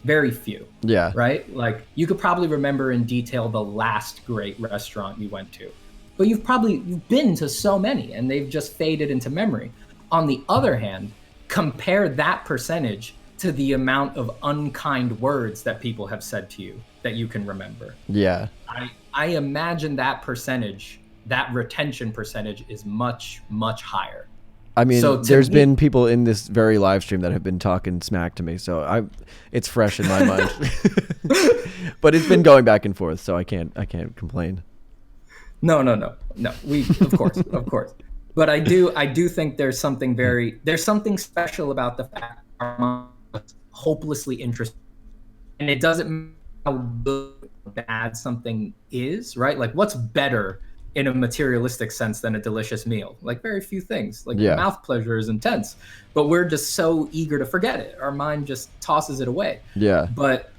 Very few. Yeah. Right? Like you could probably remember in detail the last great restaurant you went to, but you've been to so many and they've just faded into memory. On the other hand, compare that percentage to the amount of unkind words that people have said to you that you can remember. Yeah. I imagine that percentage, that retention percentage is much, much higher. I mean, So there's been people in this very live stream that have been talking smack to me, so it's fresh in my mind. But it's been going back and forth, so I can't complain. No. We of course. But I do think there's something special about the fact that our mind is hopelessly interested, and it doesn't matter how good or bad something is, right? Like what's better in a materialistic sense than a delicious meal? Like very few things. Like the mouth pleasure is intense, but we're just so eager to forget it. Our mind just tosses it away. Yeah. But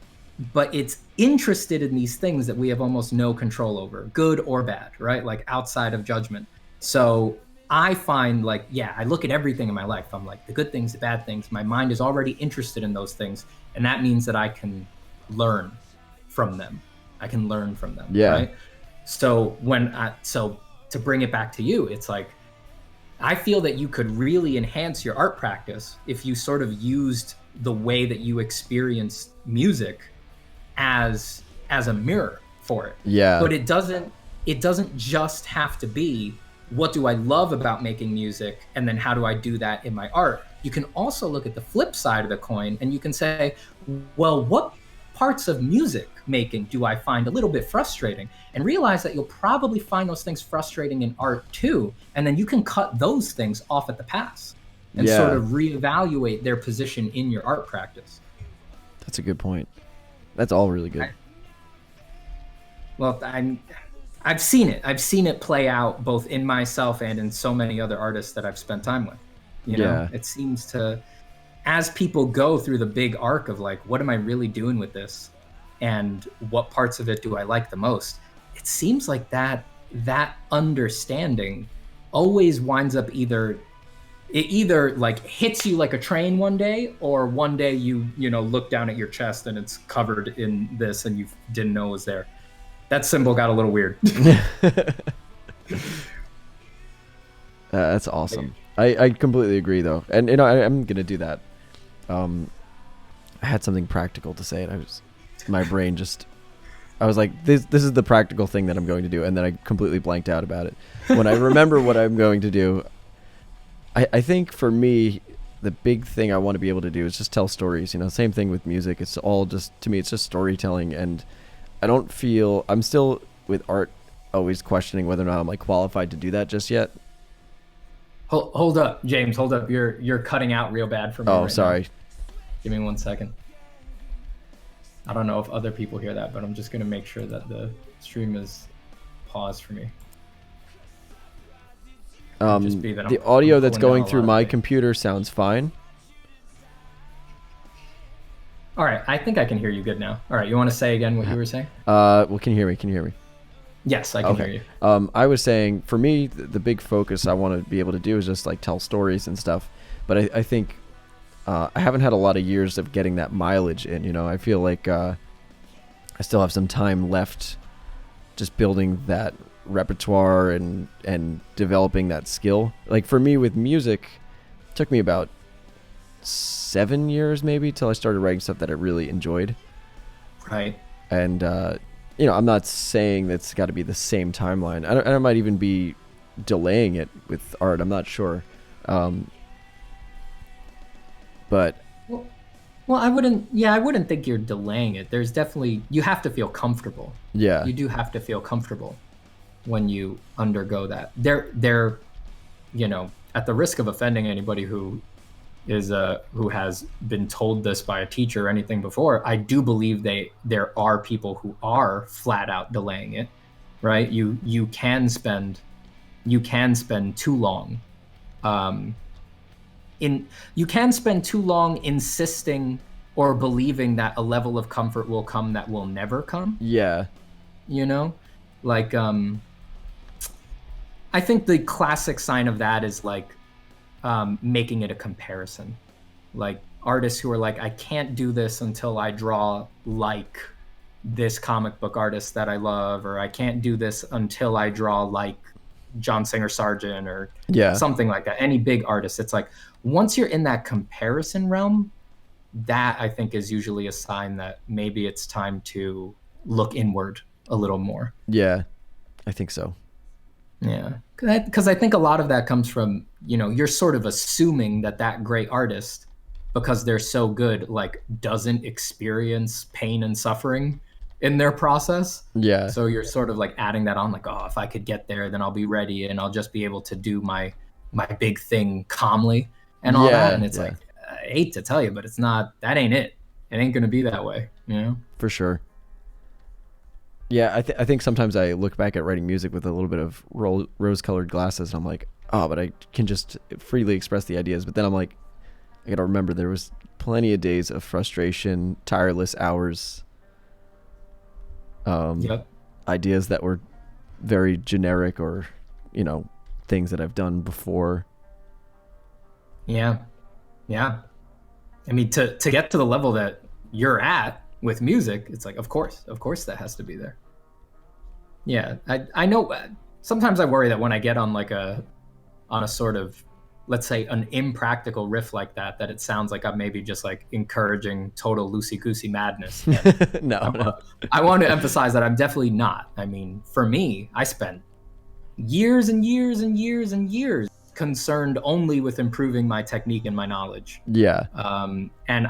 it's interested in these things that we have almost no control over, good or bad, right? Like outside of judgment. So I find like, I look at everything in my life. I'm like the good things, the bad things. My mind is already interested in those things. And that means that I can learn from them. Yeah. Right? So to bring it back to you, it's like, I feel that you could really enhance your art practice if you sort of used the way that you experience music as a mirror for it. Yeah. But it doesn't just have to be, what do I love about making music, and then how do I do that in my art? You can also look at the flip side of the coin and you can say, well, what parts of music making do I find a little bit frustrating? And realize that you'll probably find those things frustrating in art too. And then you can cut those things off at the pass and sort of reevaluate their position in your art practice. That's a good point. That's all really good. I've seen it. I've seen it play out both in myself and in so many other artists that I've spent time with. You know, it seems to, as people go through the big arc of like, what am I really doing with this? And what parts of it do I like the most? It seems like that understanding always winds up either like hits you like a train one day, or one day you look down at your chest and it's covered in this and you didn't know it was there. That symbol got a little weird. That's awesome. I completely agree though. And I'm going to do that. I had something practical to say and my brain just, I was like, this is the practical thing that I'm going to do. And then I completely blanked out about it. When I remember what I'm going to do, I think for me, the big thing I want to be able to do is just tell stories. Same thing with music. It's all just, to me, it's just storytelling. And I don't feel, I'm still with art always questioning whether or not I'm like qualified to do that just yet. Hold up, James. Hold up. You're cutting out real bad for me. Oh, right, sorry. Now. Give me 1 second. I don't know if other people hear that, but I'm just going to make sure that the stream is paused for me. The audio that's going through my computer sounds fine. All right. I think I can hear you good now. All right. You want to say again what you were saying? Well, can you hear me? Can you hear me? Yes, I can hear you. I was saying, for me, the big focus I want to be able to do is just like tell stories and stuff. But I think I haven't had a lot of years of getting that mileage in. I feel like I still have some time left just building that repertoire and developing that skill. Like for me with music, it took me about 7 years maybe till I started writing stuff that I really enjoyed. Right. And I'm not saying that's got to be the same timeline. I might even be delaying it with art. I'm not sure. But well, I wouldn't think you're delaying it. There's definitely, you have to feel comfortable. Yeah. You do have to feel comfortable when you undergo that. They're at the risk of offending anybody who has been told this by a teacher or anything before, I do believe there are people who are flat out delaying it, right? You can spend too long, you can spend too long insisting or believing that a level of comfort will come that will never come. Yeah. Like I think the classic sign of that is like making it a comparison. Like artists who are like, I can't do this until I draw like this comic book artist that I love, or I can't do this until I draw like John Singer Sargent or Yeah. something like that. Any big artist, it's like once you're in that comparison realm, that I think is usually a sign that maybe it's time to look inward a little more. Yeah, I think so. Yeah, because I think a lot of that comes from, you're sort of assuming that that great artist, because they're so good, like doesn't experience pain and suffering in their process. Yeah. So you're sort of like adding that on, like, oh, if I could get there, then I'll be ready and I'll just be able to do my big thing calmly and all that. And it's like, I hate to tell you, but it's not, that ain't it. It ain't gonna be that way, For sure. Yeah, I think sometimes I look back at writing music with a little bit of rose-colored glasses, and I'm like, oh, but I can just freely express the ideas. But then I'm like, I gotta remember there was plenty of days of frustration, tireless hours, Yep. ideas that were very generic, or things that I've done before. Yeah. Yeah. I mean, to get to the level that you're at with music, it's like, of course that has to be there. Yeah. I know sometimes I worry that when I get on like on a sort of, let's say, an impractical riff like that it sounds like I'm maybe just like encouraging total loosey-goosey madness. No. I want to emphasize that I'm definitely not. I mean, for me, I spent years and years and years and years concerned only with improving my technique and my knowledge. Yeah. And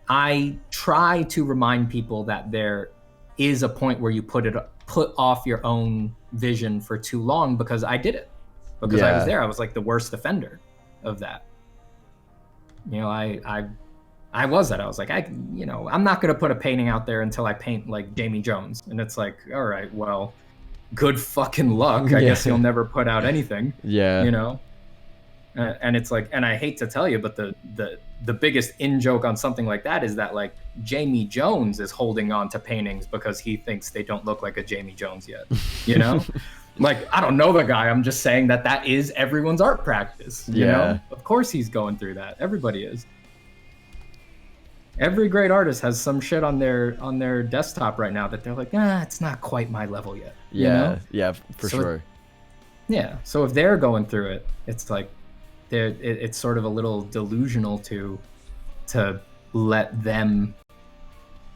I try to remind people that there is a point where you put off your own vision for too long, because I did it. Because I was there. I was like the worst offender of that. I was that. I was like, I'm not going to put a painting out there until I paint like Jamie Jones. And it's like, all right, well, good fucking luck. I guess you'll never put out anything. Yeah. And it's like, and I hate to tell you, but the biggest in-joke on something like that is that like Jamie Jones is holding on to paintings because he thinks they don't look like a Jamie Jones yet, Like, I don't know the guy. I'm just saying that is everyone's art practice. You know? Of course he's going through that. Everybody is. Every great artist has some shit on their desktop right now that they're like, it's not quite my level yet. Yeah, for sure. Yeah. So if they're going through it, it's like it's sort of a little delusional to let them.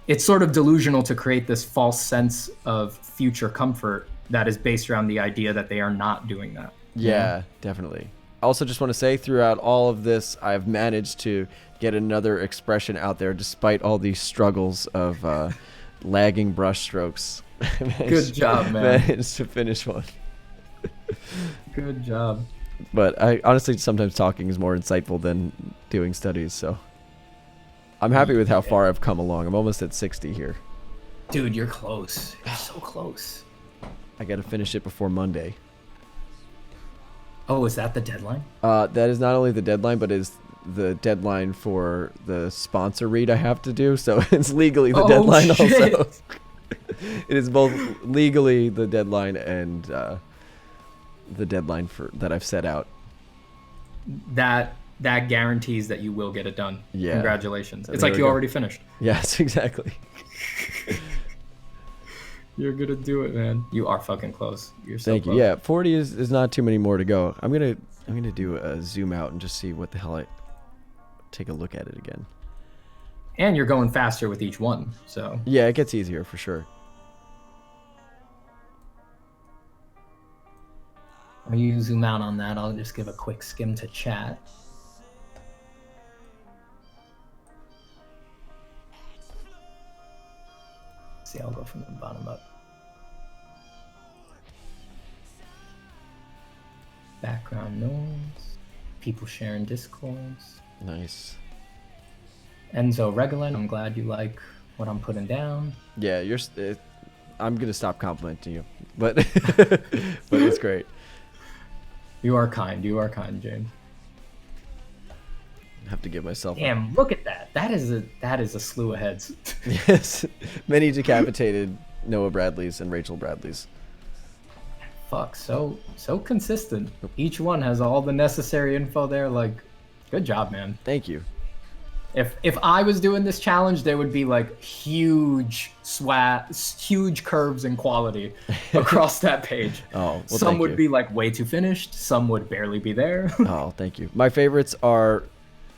It's sort of delusional to create this false sense of future comfort that is based around the idea that they are not doing that. Yeah, definitely. I also just want to say, throughout all of this, I've managed to get another expression out there despite all these struggles of lagging brush strokes. Good job, man. Managed to finish one. Good job. But I honestly, sometimes talking is more insightful than doing studies, so I'm happy with how far I've come along. I'm almost at 60 here. Dude, you're close. You're so close. I got to finish it before Monday. Oh, is that the deadline? That is not only the deadline, but is the deadline for the sponsor read I have to do. So it's legally the deadline shit. also. It is both legally the deadline and the deadline for that I've set out. That guarantees that you will get it done. Yeah. Congratulations. So it's like you already finished. Yes, exactly. You're gonna do it, man. You are fucking close. You're so Thank close. you. Yeah, 40 is not too many more to go. I'm gonna do a zoom out and just see what the hell I take a look at it again. And you're going faster with each one, so. Yeah, it gets easier for sure. When you zoom out on that, I'll just give a quick skim to chat. See, I'll go from the bottom up. Background noise. People sharing discords. Nice. Enzo Regolin, I'm glad you like what I'm putting down. Yeah, I'm gonna stop complimenting you, but but it's great. You are kind, James. I have to give myself. Damn, look at that. That is a slew of heads. Yes, many decapitated Noah Bradleys and Rachel Bradleys. Fuck, so consistent. Each one has all the necessary info there. Like, good job, man. Thank you. If I was doing this challenge, there would be like huge huge curves in quality across that page. Oh, well, some thank would you. be like way too finished. Some would barely be there. Oh, thank you. My favorites are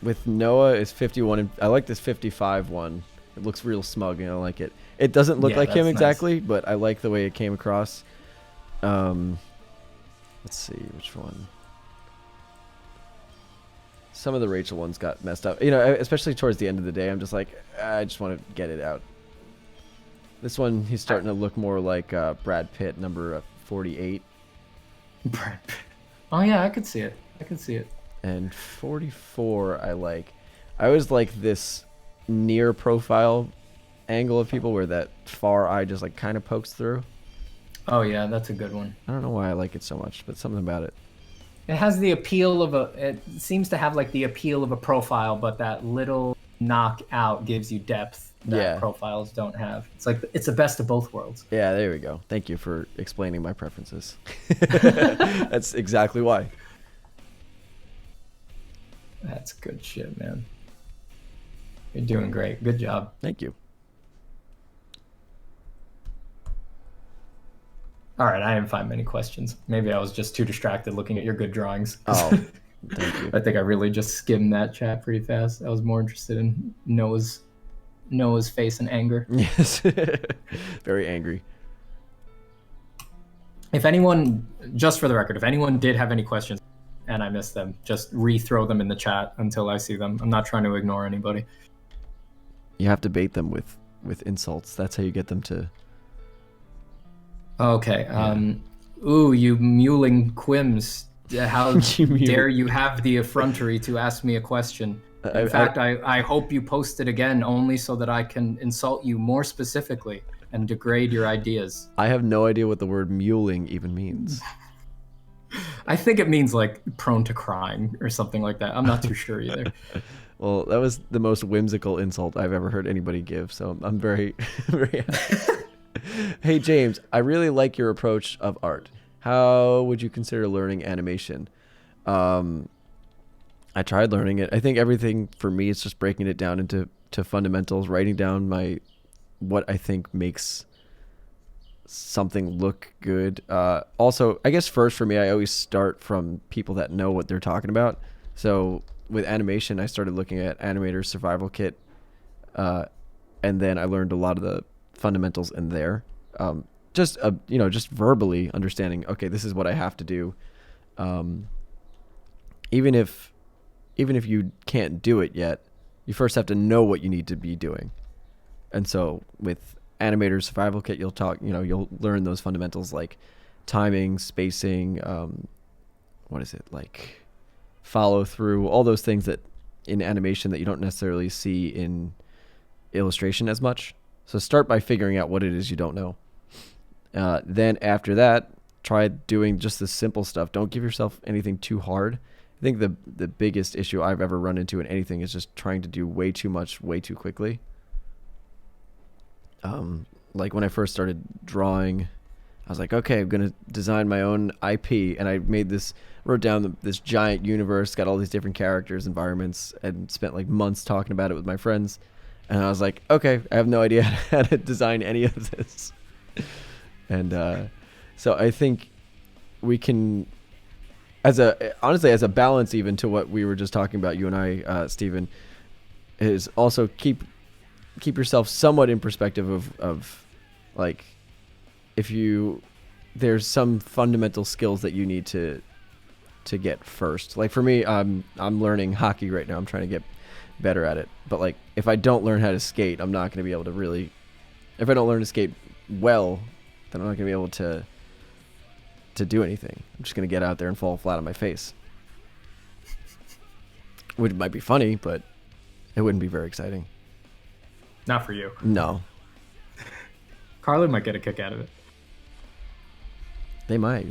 with Noah is 51, and I like this 55 one. It looks real smug, and I like it. It doesn't look Yeah, like him that's exactly, but I like the way it came across. Let's see which one. Some of the Rachel ones got messed up. You know, especially towards the end of the day, I'm just like, I just want to get it out. This one, he's starting to look more like Brad Pitt, number 48. Brad Pitt. Oh yeah, I could see it. I could see it. And 44, I like. I always like this near profile angle of people where that far eye just like kind of pokes through. Oh yeah, that's a good one. I don't know why I like it so much, but something about it. It has the appeal of it seems to have like the appeal of a profile, but that little knockout gives you depth that profiles don't have. It's like, it's the best of both worlds. Yeah, there we go. Thank you for explaining my preferences. That's exactly why. That's good shit, man. You're doing great. Good job. Thank you. All right, I didn't find many questions. Maybe I was just too distracted looking at your good drawings. Oh, thank you. I think I really just skimmed that chat pretty fast. I was more interested in Noah's face and anger. Yes. Very angry. If anyone, just for the record, if anyone did have any questions and I missed them, just re-throw them in the chat until I see them. I'm not trying to ignore anybody. You have to bait them with insults. That's how you get them to... Okay. Ooh, you mewling quims. How dare you have the effrontery to ask me a question? In fact, I hope you post it again only so that I can insult you more specifically and degrade your ideas. I have no idea what the word mewling even means. I think it means like prone to crying or something like that. I'm not too sure either. Well, that was the most whimsical insult I've ever heard anybody give, so I'm very, very happy. Hey, James, I really like your approach of art. How would you consider learning animation? I tried learning it. I think everything for me is just breaking it down into fundamentals, writing down what I think makes something look good. Also, I guess first for me, I always start from people that know what they're talking about. So with animation, I started looking at Animator's Survival Kit, and then I learned a lot of the fundamentals in there. Just verbally understanding, okay, this is what I have to do. Even if you can't do it yet, you first have to know what you need to be doing. And so with Animator's Survival Kit, you'll learn those fundamentals like timing, spacing, like follow through, all those things that in animation that you don't necessarily see in illustration as much. So start by figuring out what it is you don't know. Then after that, try doing just the simple stuff. Don't give yourself anything too hard. I think the biggest issue I've ever run into in anything is just trying to do way too much, way too quickly. Like when I first started drawing, I was like, okay, I'm going to design my own IP. And I wrote down this giant universe, got all these different characters, environments, and spent like months talking about it with my friends. And I was like, okay, I have no idea how to design any of this. And so I think we can, honestly, as a balance even to what we were just talking about, you and I, Stephen, is also keep yourself somewhat in perspective of like, there's some fundamental skills that you need to get first. Like for me, I'm learning hockey right now. I'm trying to get better at it. But like, if I don't learn how to skate, I'm not going to be able to really, if I don't learn to skate well, then I'm not going to be able to do anything. I'm just going to get out there and fall flat on my face. Which might be funny, but it wouldn't be very exciting. Not for you. No. Carlin might get a kick out of it. They might.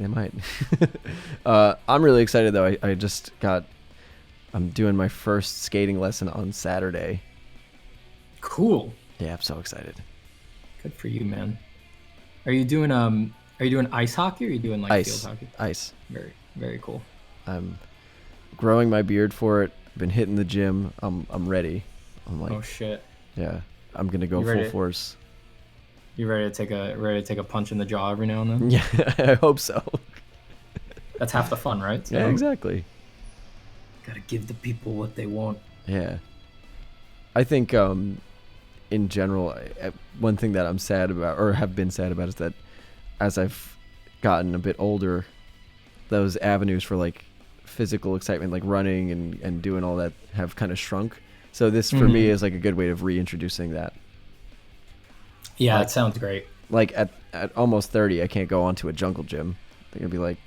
I'm really excited though. I'm doing my first skating lesson on Saturday. Cool. Yeah, I'm so excited. Good for you, man. Are you doing Are you doing ice hockey or are you doing like field Ice, hockey? ice. Very, very cool. I'm growing my beard for it. Been hitting the gym. I'm ready. I'm like, Oh shit. yeah, I'm gonna go You full ready? force. You ready to take a punch in the jaw every now and then? Yeah, I hope so. That's half the fun, right? Yeah, So, exactly. gotta give the people what they want. Yeah, I think in general, one thing that I'm sad about, or have been sad about, is that as I've gotten a bit older, those avenues for like physical excitement, like running and doing all that, have kind of shrunk. So this for me is like a good way of reintroducing that. Yeah, Like- it sounds great. Like at almost 30, I can't go onto a jungle gym. They're gonna be like,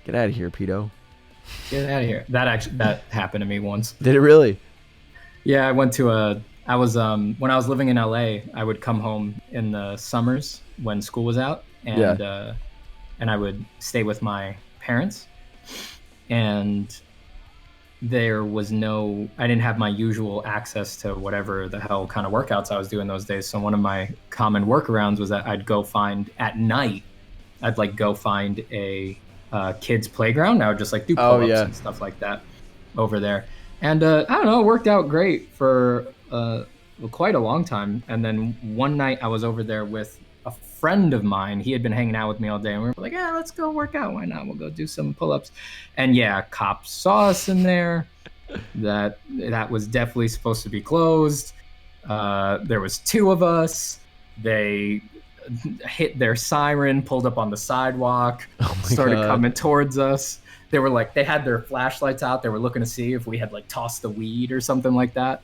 "Get out of here, pedo." Get out of here. That happened to me once. Did it really? Yeah, I was when I was living in LA, I would come home in the summers when school was out, and I would stay with my parents, and I didn't have my usual access to whatever the hell kind of workouts I was doing those days. So one of my common workarounds was that at night, I'd like go find a kids playground. I would just like do Oh, pull-ups yeah. and stuff like that over there. And I don't know, it worked out great for quite a long time. And then one night I was over there with a friend of mine. He had been hanging out with me all day, and we were like, "Yeah, let's go work out. Why not? We'll go do some pull-ups." And yeah, cops saw us in there. That was definitely supposed to be closed. There was two of us. They hit their siren, pulled up on the sidewalk, Oh my started God. coming towards us. They were like, they had their flashlights out. They were looking to see if we had like tossed the weed or something like that.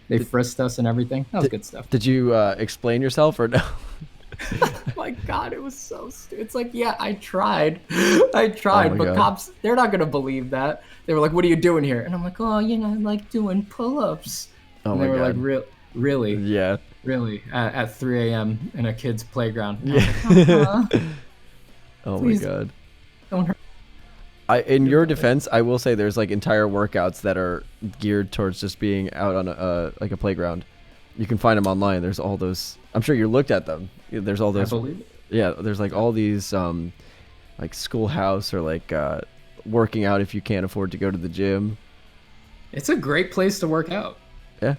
They frisked us and everything. That was good stuff. Did you explain yourself or no? Oh my God, it was so stupid. It's like, yeah, I tried, but God. cops, they're not gonna believe that. They were like, "What are you doing here?" And I'm like, "Oh, I'm like doing pull-ups." Oh And my they were God. like, really, Yeah. really, at 3 a.m. in a kid's playground. And I Yeah. was like, Oh Please. my God. don't hurt. In your defense, I will say there's like entire workouts that are geared towards just being out on like a playground. You can find them online. There's all those. I'm sure you looked at them. There's all I those. believe it. Yeah. There's like all these like schoolhouse or like working out if you can't afford to go to the gym. It's a great place to work out. Yeah.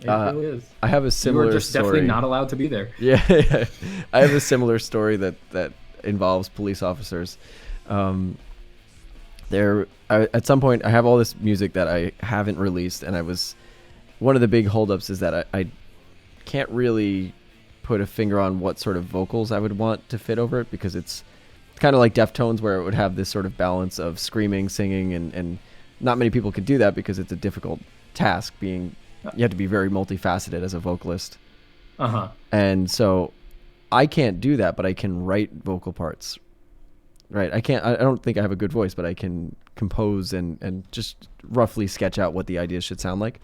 It really is. I have a You similar are just story. definitely not allowed to be there. Yeah, I have a similar story that involves police officers. At some point, I have all this music that I haven't released, and one of the big holdups is that I can't really put a finger on what sort of vocals I would want to fit over it, because it's kind of like Deftones, where it would have this sort of balance of screaming, singing, and not many people could do that because it's a difficult task. You have to be very multifaceted as a vocalist. Uh-huh. And so I can't do that, but I can write vocal parts. Right. I don't think I have a good voice, but I can compose and just roughly sketch out what the ideas should sound like.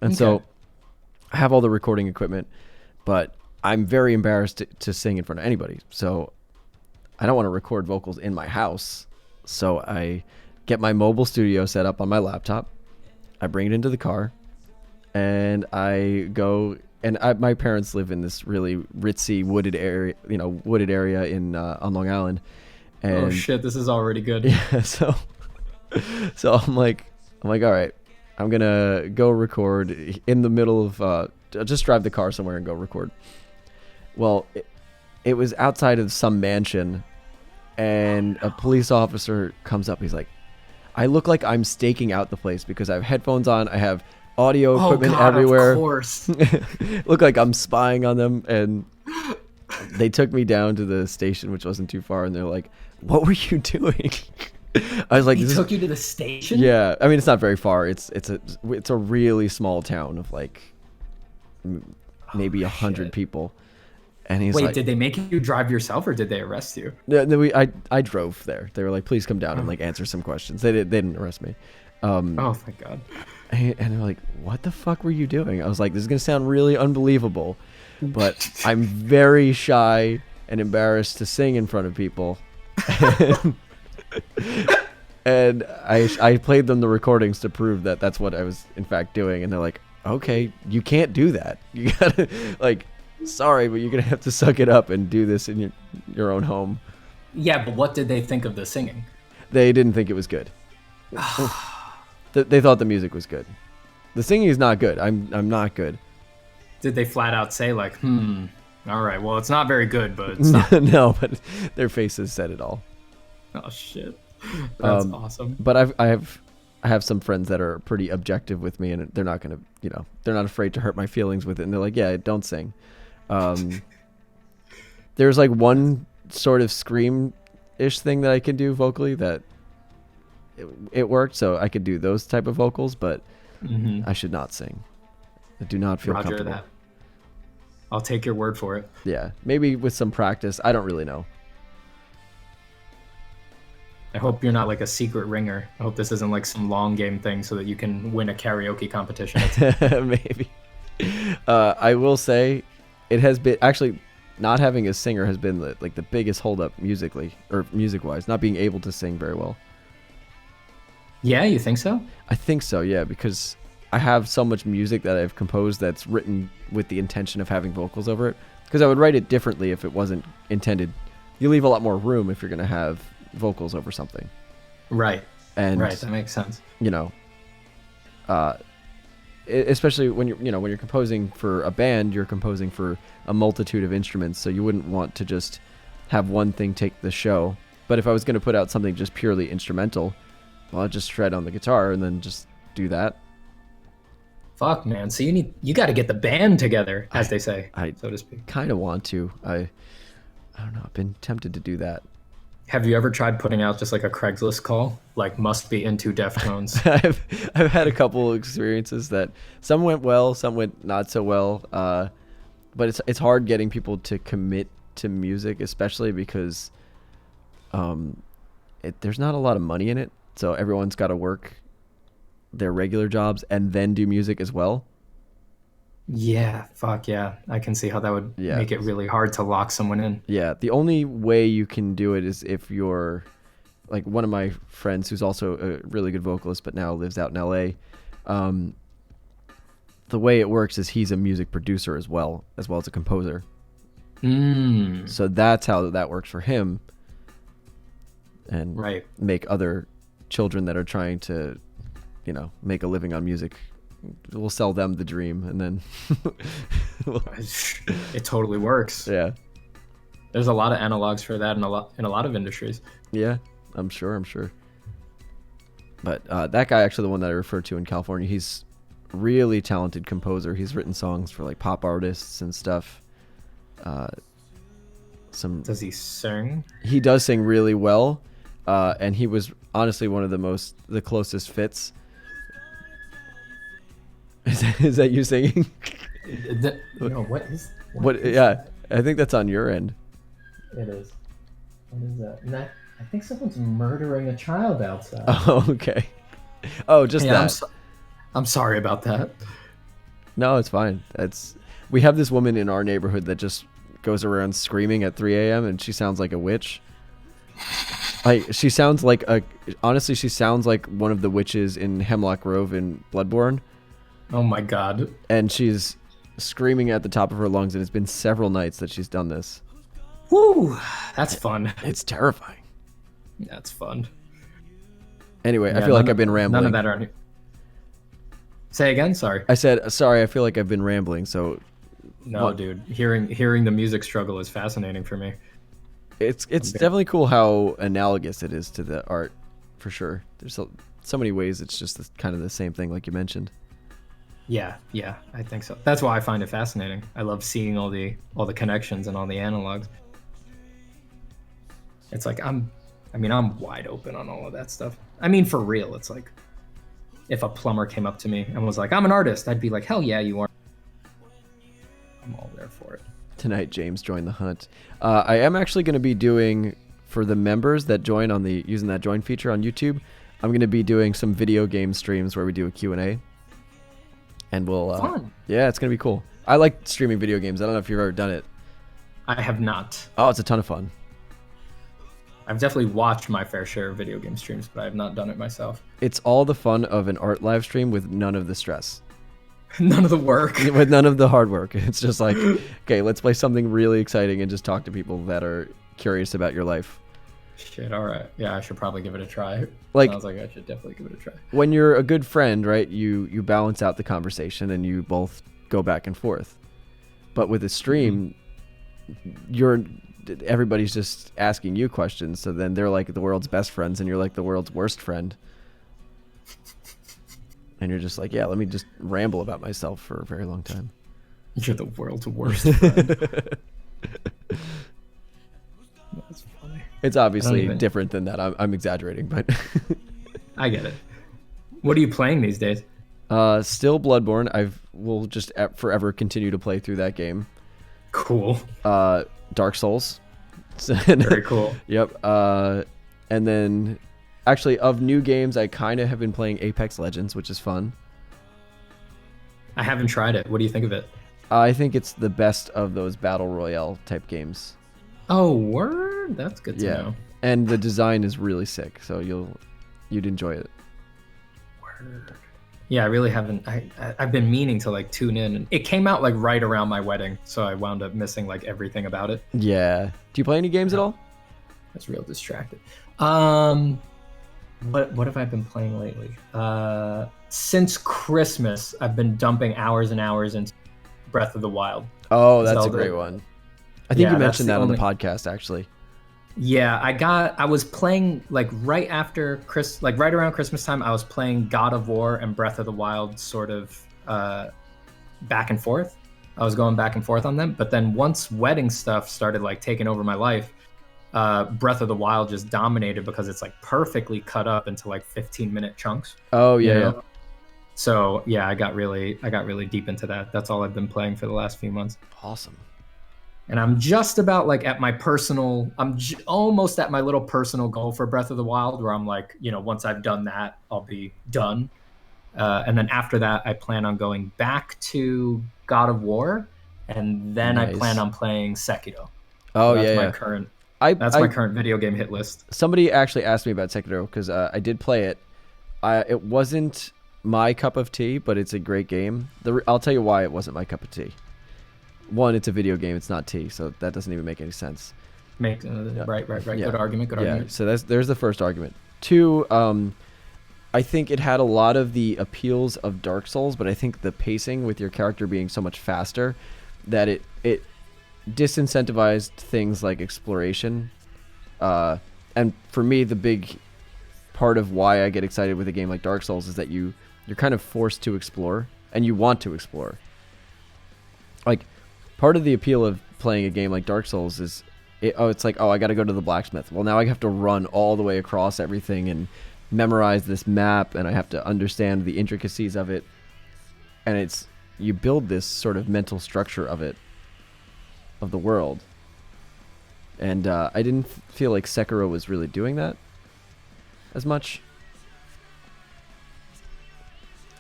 And so Okay. I have all the recording equipment, but I'm very embarrassed to sing in front of anybody. So I don't want to record vocals in my house. So I get my mobile studio set up on my laptop. I bring it into the car, and I go. And my parents live in this really ritzy wooded area in on Long Island. And Oh shit, this is already good. yeah, so I'm like, all right, I'm gonna go record in the middle of just drive the car somewhere and go record. Well, it was outside of some mansion, and a police officer comes up. He's like, I look like I'm staking out the place because I have headphones on. I have audio Oh equipment God, everywhere. of course. Look like I'm spying on them. And they took me down to the station, which wasn't too far, and they're like, what were you doing? I was like, He this took you to the station? yeah, I mean, it's not very far. It's a really small town of like maybe 100 shit. people. And he's Wait, like, did they make you drive yourself or did they arrest you? no, I drove there. They were like, please come down and like answer some questions. They didn't arrest me. Oh, thank God. And they're like, what the fuck were you doing? I was like, this is going to sound really unbelievable, but I'm very shy and embarrassed to sing in front of people. And I played them the recordings to prove that that's what I was in fact doing. And they're like, okay, you can't do that. You gotta like, sorry, but you're gonna have to suck it up and do this in your own home. Yeah, but what did they think of the singing? They didn't think it was good. They thought the music was good. The singing is not good. I'm not good. Did they flat out say like, all right, well, it's not very good, but it's not. No, but their faces said it all. Oh shit, that's awesome. But I have some friends that are pretty objective with me, and they're not gonna, they're not afraid to hurt my feelings with it, and they're like, yeah, don't sing. There's like one sort of scream-ish thing that I can do vocally that it worked, so I could do those type of vocals, but I should not sing. I do not feel comfortable. That. I'll take your word for it. Yeah, maybe with some practice. I don't really know. I hope you're not like a secret ringer. I hope this isn't like some long game thing so that you can win a karaoke competition. Maybe. I will say it has been actually not having a singer has been like the biggest holdup musically or music wise, not being able to sing very well. Yeah, you think so? I think so, yeah, because I have so much music that I've composed that's written with the intention of having vocals over it. Because I would write it differently if it wasn't intended. You leave a lot more room if you're going to have vocals over something. Right. And right, that makes sense. Especially when you're composing for a band, you're composing for a multitude of instruments, so you wouldn't want to just have one thing take the show. But if I was going to put out something just purely instrumental, well, I'd just shred on the guitar and then just do that. Fuck, man. So you got to get the band together, as they say, so to speak. Kind of want to. I don't know. I've been tempted to do that. Have you ever tried putting out just like a Craigslist call, like must be into Deftones? I've had a couple of experiences that some went well, some went not so well. But it's hard getting people to commit to music, especially because there's not a lot of money in it. So everyone's got to work their regular jobs and then do music as well. Yeah, fuck yeah. I can see how that would make it really hard to lock someone in. Yeah, the only way you can do it is if you're like one of my friends who's also a really good vocalist but now lives out in LA. The way it works is he's a music producer as well as a composer. So that's how that works for him. And make other children that are trying to, make a living on music. We'll sell them the dream, and then it totally works. Yeah, there's a lot of analogs for that in a lot of industries. Yeah, I'm sure. But that guy, actually, the one that I referred to in California, he's really talented composer. He's written songs for like pop artists and stuff. Does he sing? He does sing really well, and he was honestly one of the closest fits. Is that you singing? No, what is? Yeah, I think that's on your end. It is. What is that? I think someone's murdering a child outside. Oh, okay. Oh, just that. I'm sorry about that. No, it's fine. We have this woman in our neighborhood that just goes around screaming at 3 a.m. and she sounds like a witch. She sounds like one of the witches in Hemlock Grove in Bloodborne. Oh my god. And she's screaming at the top of her lungs, and it's been several nights that she's done this. Woo! That's fun. It's terrifying. That's fun. Anyway, I feel like I've been rambling. None of that are... Say again? Sorry. I said, sorry, I feel like I've been rambling, so... No, dude. Hearing the music struggle is fascinating for me. It's definitely cool how analogous it is to the art, for sure. There's so many ways it's just kind of the same thing, like you mentioned. Yeah, I think so. That's why I find it fascinating. I love seeing all the connections and all the analogs. It's like I'm wide open on all of that stuff. I mean, for real, it's like if a plumber came up to me and was like, "I'm an artist," I'd be like, "Hell yeah, you are." I'm all there for it. Tonight, James joined the hunt. I am actually going to be doing, for the members that join using that join feature on YouTube, I'm going to be doing some video game streams where we do a Q&A. And we'll... Fun. Yeah, it's going to be cool. I like streaming video games. I don't know if you've ever done it. I have not. Oh, it's a ton of fun. I've definitely watched my fair share of video game streams, but I have not done it myself. It's all the fun of an art live stream with none of the stress. None of the work. with none of the hard work. It's just like, okay, let's play something really exciting and just talk to people that are curious about your life. Shit, all right. Yeah, I should probably give it a try. Like, Sounds like I should definitely give it a try. when you're a good friend, right? You balance out the conversation and you both go back and forth. But with a stream, everybody's just asking you questions, so then they're like the world's best friends and you're like the world's worst friend. And you're just like, yeah, let me just ramble about myself for a very long time. You're the world's worst friend. That's funny. It's obviously different than that. I'm exaggerating, but I get it. What are you playing these days? Still Bloodborne. Will just forever continue to play through that game. Cool. Dark Souls. Very cool. Yep. And then, actually, of new games, I kind of have been playing Apex Legends, which is fun. I haven't tried it. What do you think of it? I think it's the best of those battle royale type games. Oh, word? That's good to know. And the design is really sick, so you'd enjoy it. Word. Yeah, I really haven't. I've been meaning to like tune in, and it came out like right around my wedding, so I wound up missing like everything about it. Yeah. Do you play any games at all? That's real distracted. What have I been playing lately? Since Christmas, I've been dumping hours and hours into Breath of the Wild. Oh, that's Zelda. a great one. I think you mentioned that on the podcast, actually. Yeah, I was playing like right around Christmas time. I was playing God of War and Breath of the Wild sort of back and forth. I was going back and forth on them, but then once wedding stuff started like taking over my life, Breath of the Wild just dominated because it's like perfectly cut up into like 15-minute chunks. Oh yeah, yeah. So yeah, I got really deep into that. That's all I've been playing for the last few months. Awesome. And I'm just about like at my almost at my little personal goal for Breath of the Wild, where I'm like, once I've done that, I'll be done. And then after that, I plan on going back to God of War, and then I plan on playing Sekiro. Oh, so that's yeah, my current. That's my current video game hit list. Somebody actually asked me about Sekiro because I did play it. It wasn't my cup of tea, but it's a great game. I'll tell you why it wasn't my cup of tea. One, it's a video game; it's not tea, so that doesn't even make any sense. Right. Yeah. Good argument. Yeah. So there's the first argument. Two, I think it had a lot of the appeals of Dark Souls, but I think the pacing with your character being so much faster that it disincentivized things like exploration. And for me, the big part of why I get excited with a game like Dark Souls is that you're kind of forced to explore, and you want to explore. Like, part of the appeal of playing a game like Dark Souls is, it's like, I got to go to the blacksmith. Well, now I have to run all the way across everything and memorize this map, and I have to understand the intricacies of it. And you build this sort of mental structure of the world. And I didn't feel like Sekiro was really doing that as much.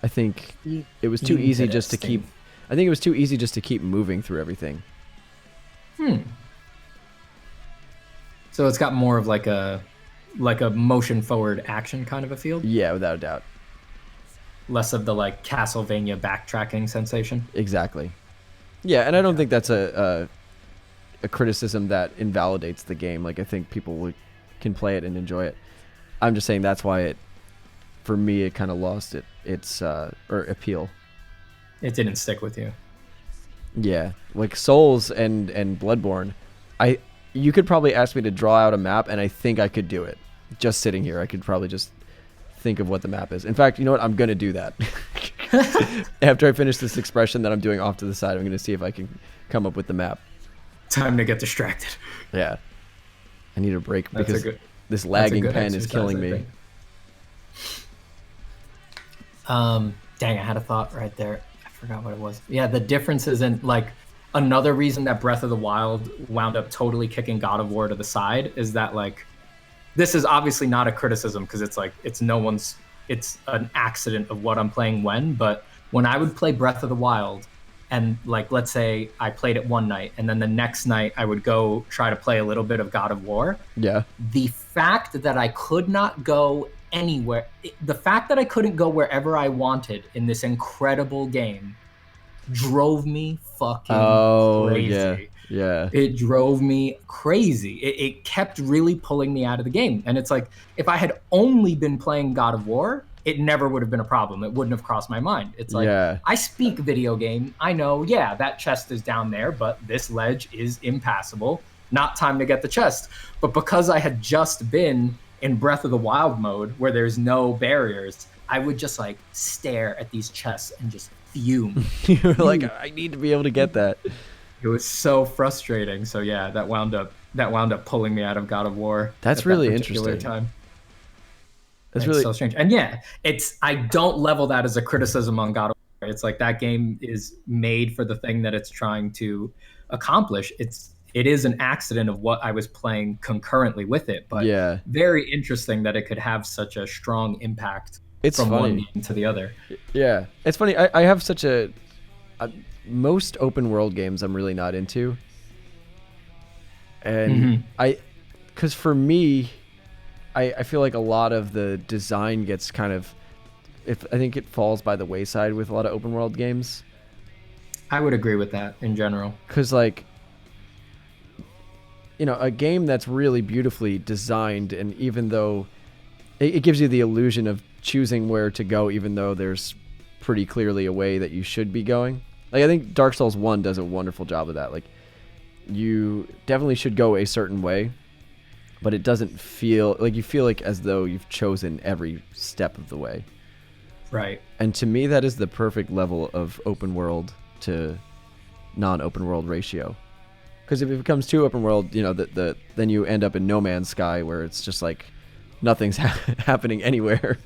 I think it was too easy just to keep. I think it was too easy just to keep moving through everything. So it's got more of like a motion forward action kind of a feel. Yeah, without a doubt. Less of the like Castlevania backtracking sensation. Exactly. Yeah, and I don't think that's a criticism that invalidates the game. Like, I think people can play it and enjoy it. I'm just saying that's why for me, it kind of lost its appeal. It didn't stick with you. Yeah, like Souls and Bloodborne, you could probably ask me to draw out a map, and I think I could do it. Just sitting here, I could probably just think of what the map is. In fact, you know what? I'm gonna do that. After I finish this expression that I'm doing off to the side, I'm gonna see if I can come up with the map. Time to get distracted. Yeah, I need a break because this lagging pen is killing me. Dang, I had a thought right there. I forgot what it was. Yeah, the differences in like another reason that Breath of the Wild wound up totally kicking God of War to the side is that like this is obviously not a criticism because it's like it's an accident of what I'm playing but when I would play Breath of the Wild and like let's say I played it one night and then the next night I would go try to play a little bit of God of War. Yeah. The fact that I could not go anywhere. The fact that I couldn't go wherever I wanted in this incredible game drove me fucking Oh yeah, crazy. yeah, It drove me crazy. It kept really pulling me out of the game. And it's like, if I had only been playing God of War, it never would have been a problem. It wouldn't have crossed my mind. It's like, yeah, I speak video game. I know, yeah, that chest is down there, but this ledge is impassable. Not time to get the chest. But because I had just been in Breath of the Wild mode where there's no barriers, I would just like stare at these chests and just fume. you were like, I need to be able to get that. It was so frustrating. So yeah, that wound up pulling me out of God of War. That's at really that particular interesting. time. That's It's really so strange. And yeah, I don't level that as a criticism on God of War. It's like that game is made for the thing that it's trying to accomplish. It is an accident of what I was playing concurrently with it, but yeah. very interesting that it could have such a strong impact It's from one funny. game to the other. Yeah, it's funny. I have such a most open world games I'm really not into, and because for me, I feel like a lot of the design gets kind of, I think it falls by the wayside with a lot of open world games. I would agree with that in general. Because like, you know, a game that's really beautifully designed, and even though it gives you the illusion of choosing where to go, even though there's pretty clearly a way that you should be going. Like, I think Dark Souls 1 does a wonderful job of that. Like, you definitely should go a certain way, but it doesn't feel like, you feel like as though you've chosen every step of the way. Right. And to me, that is the perfect level of open world to non-open world ratio. Because if it becomes too open world, you know, then you end up in No Man's Sky, where it's just like nothing's happening anywhere.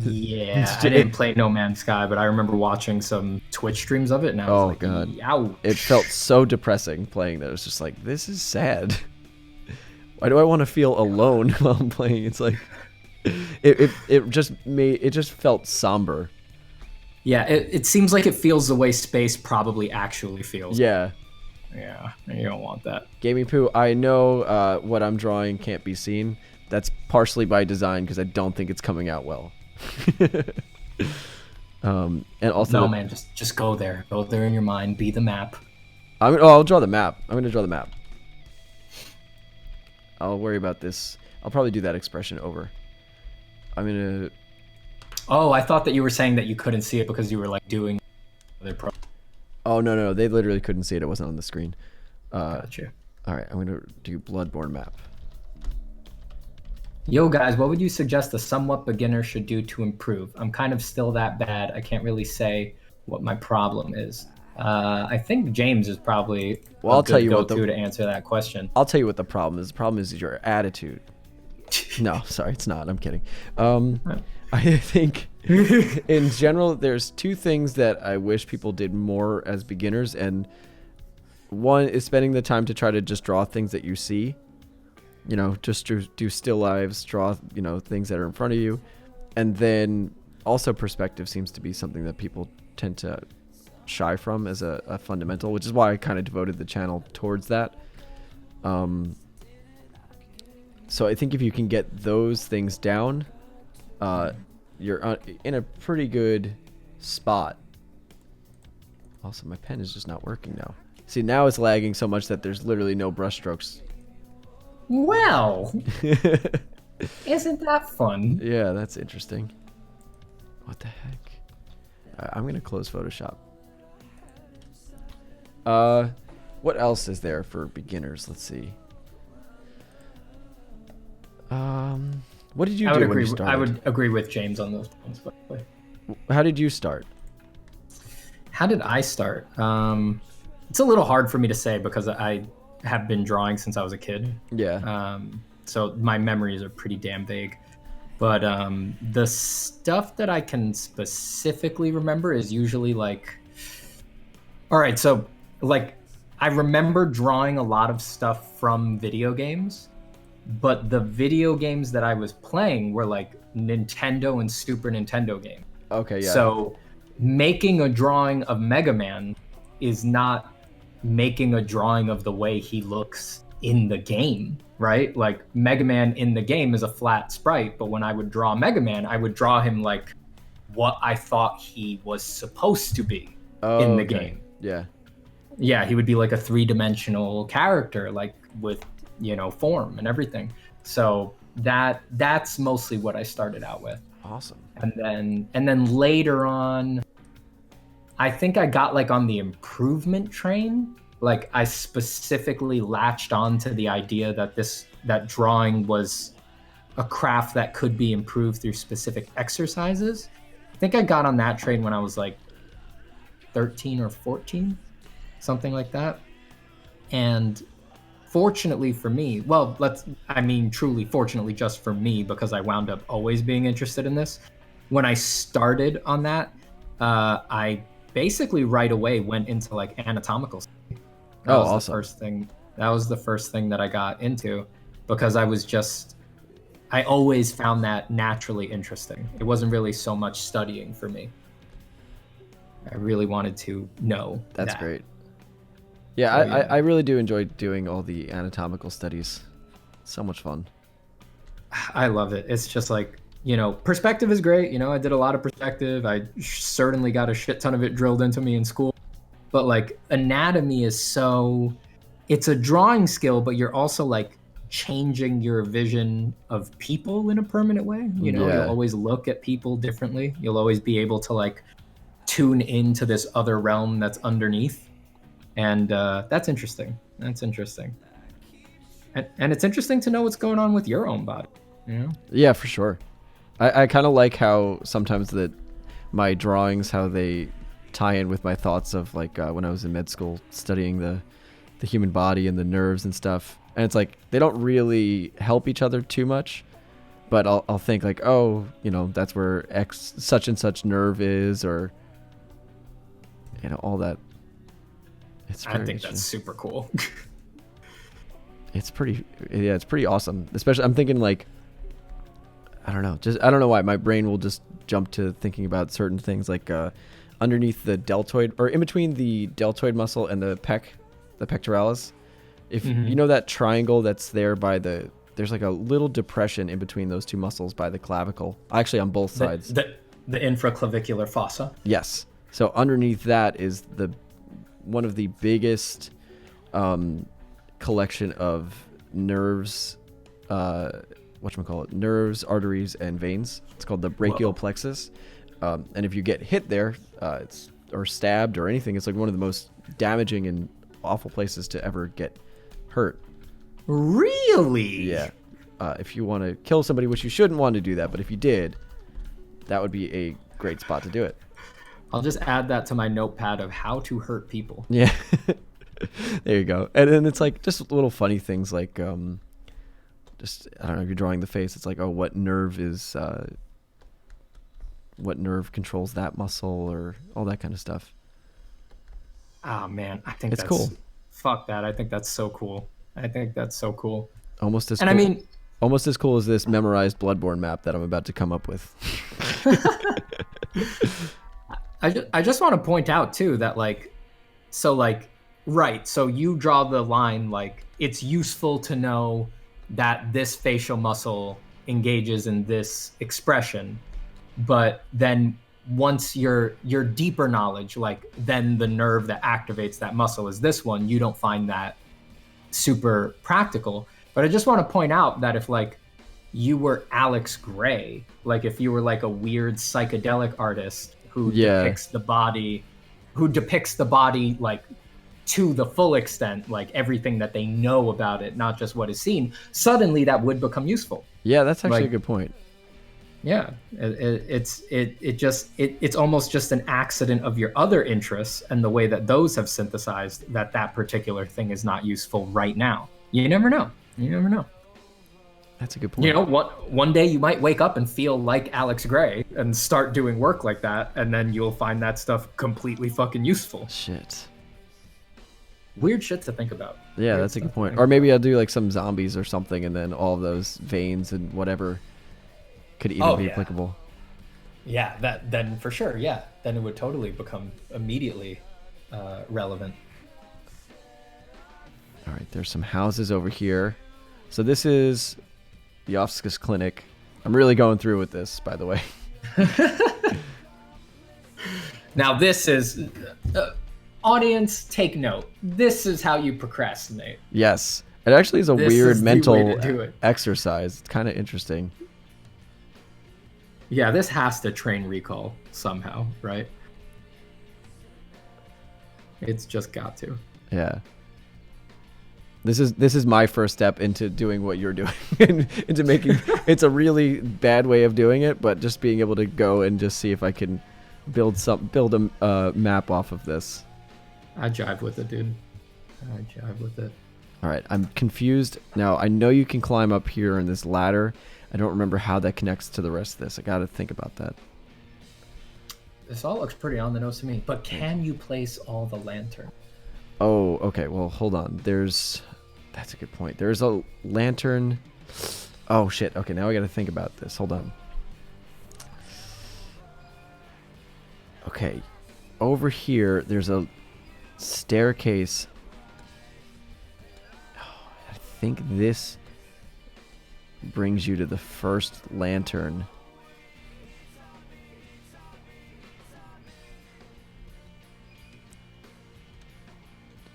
Yeah, I didn't play No Man's Sky, but I remember watching some Twitch streams of it, and I was like, God, ouch. It felt so depressing playing that. It was just like, this is sad. Why do I want to feel alone while I'm playing? It's like, it just felt somber. Yeah, it seems like it feels the way space probably actually feels. Yeah. Yeah, you don't want that. Gaming Poo, I know what I'm drawing can't be seen. That's partially by design because I don't think it's coming out well. And also, no, man, just go there. Go there in your mind. Be the map. I'll draw the map. I'm going to draw the map. I'll worry about this. I'll probably do that expression over. I'm going to... Oh, I thought that you were saying that you couldn't see it because you were like doing other pro. Oh, no. They literally couldn't see it. It wasn't on the screen. Gotcha. All right, I'm going to do Bloodborne map. Yo, guys, what would you suggest a somewhat beginner should do to improve? I'm kind of still that bad. I can't really say what my problem is. I think James is probably I'll tell you what to answer that question. I'll tell you what the problem is. The problem is your attitude. No, sorry, it's not. I'm kidding. I think in general, there's two things that I wish people did more as beginners, and one is spending the time to try to just draw things that you see. You know, just do still lives, draw, you know, things that are in front of you. And then also perspective seems to be something that people tend to shy from as a fundamental, which is why I kind of devoted the channel towards that. So I think if you can get those things down, you're in a pretty good spot. Also, my pen is just not working now. See, now it's lagging so much that there's literally no brush strokes. Well, isn't that fun? Yeah, that's interesting. What the heck? I'm going to close Photoshop. What else is there for beginners? Let's see. What did you do when you started? I would agree with James on those points, by the way. How did you start? How did I start? It's a little hard for me to say because I have been drawing since I was a kid. Yeah. So my memories are pretty damn vague. But the stuff that I can specifically remember is usually like... All right, so like I remember drawing a lot of stuff from video games, but the video games that I was playing were like Nintendo and Super Nintendo games. Okay, yeah. So making a drawing of Mega Man is not making a drawing of the way he looks in the game, right? Like Mega Man in the game is a flat sprite, but when I would draw Mega Man, I would draw him like what I thought he was supposed to be Oh, in the okay. game. Yeah. Yeah, he would be like a three-dimensional character, like with, form and everything. So that's mostly what I started out with. Awesome. And then later on, I think I got like on the improvement train. Like I specifically latched on to the idea that drawing was a craft that could be improved through specific exercises. I think I got on that train when I was like 13 or 14, something like that. And fortunately for me, truly fortunately just for me, because I wound up always being interested in this. When I started on that, I basically right away went into like anatomical study. That was awesome. the first thing. That was the first thing that I got into, because I always found that naturally interesting. It wasn't really so much studying for me. I really wanted to know. That's that. great. Yeah, So, I really do enjoy doing all the anatomical studies. So much fun. I love it. It's just like, perspective is great. I did a lot of perspective. I certainly got a shit ton of it drilled into me in school. But like anatomy it's a drawing skill, but you're also like changing your vision of people in a permanent way. You'll Yeah. always look at people differently. You'll always be able to like tune into this other realm that's underneath. And that's interesting. That's interesting. And it's interesting to know what's going on with your own body. Yeah, for sure. I kind of like how sometimes my drawings, how they tie in with my thoughts of like when I was in med school studying the human body and the nerves and stuff. And it's like they don't really help each other too much, but I'll think like, oh, that's where X such and such nerve is, or all that. I think that's super cool. It's pretty awesome. Especially I'm thinking like, I don't know why my brain will just jump to thinking about certain things like underneath the deltoid, or in between the deltoid muscle and the pectoralis. If you know that triangle that's there there's like a little depression in between those two muscles by the clavicle. Actually, on both sides. The infraclavicular fossa. Yes. So underneath that is one of the biggest collection of nerves, nerves, arteries, and veins. It's called the brachial plexus. And if you get hit there, or stabbed or anything, it's like one of the most damaging and awful places to ever get hurt. Really? Yeah. If you want to kill somebody, which you shouldn't want to do that, but if you did, that would be a great spot to do it. I'll just add that to my notepad of how to hurt people. Yeah. There you go. And then it's like just little funny things like just, I don't know, if you're drawing the face, it's like, oh, what nerve controls that muscle, or all that kind of stuff. Oh man, I think it's that's cool. Fuck that. I think that's so cool. Almost as and cool. I mean, almost as cool as this memorized Bloodborne map that I'm about to come up with. I just want to point out too that so you draw the line like it's useful to know that this facial muscle engages in this expression, but then once your deeper knowledge, like then the nerve that activates that muscle is this one, you don't find that super practical. But I just want to point out that if like you were Alex Gray, like if you were like a weird psychedelic artist who depicts the body like to the full extent, like everything that they know about it, not just what is seen, suddenly that would become useful. Yeah, that's actually a good point. Yeah, it's almost just an accident of your other interests and the way that those have synthesized that particular thing is not useful right now. You never know. That's a good point. One day you might wake up and feel like Alex Gray and start doing work like that, and then you'll find that stuff completely fucking useful. Shit. Weird shit to think about. Yeah, that's a good point. Or maybe I'll do like some zombies or something, and then all of those veins and whatever could even be applicable. Yeah, then for sure, yeah. Then it would totally become immediately relevant. All right, there's some houses over here. So this is the Ofscus Clinic. I'm really going through with this, by the way. Now this is audience, take note. This is how you procrastinate. Yes. It actually is a This weird is the way mental to do it. exercise. It's kind of interesting. Yeah, this has to train recall somehow, right? It's just got to. Yeah. This is my first step into doing what you're doing. Into making it's a really bad way of doing it, but just being able to go and just see if I can build a map off of this. I jive with it, dude. I jive with it. All right, I'm confused. Now, I know you can climb up here in this ladder. I don't remember how that connects to the rest of this. I got to think about that. This all looks pretty on the nose to me, but can you place all the lantern? Oh, okay. Well, hold on. That's a good point. There's a lantern. Oh, shit. Okay, now I got to think about this. Hold on. Okay. Over here, there's a staircase. I think this brings you to the first lantern.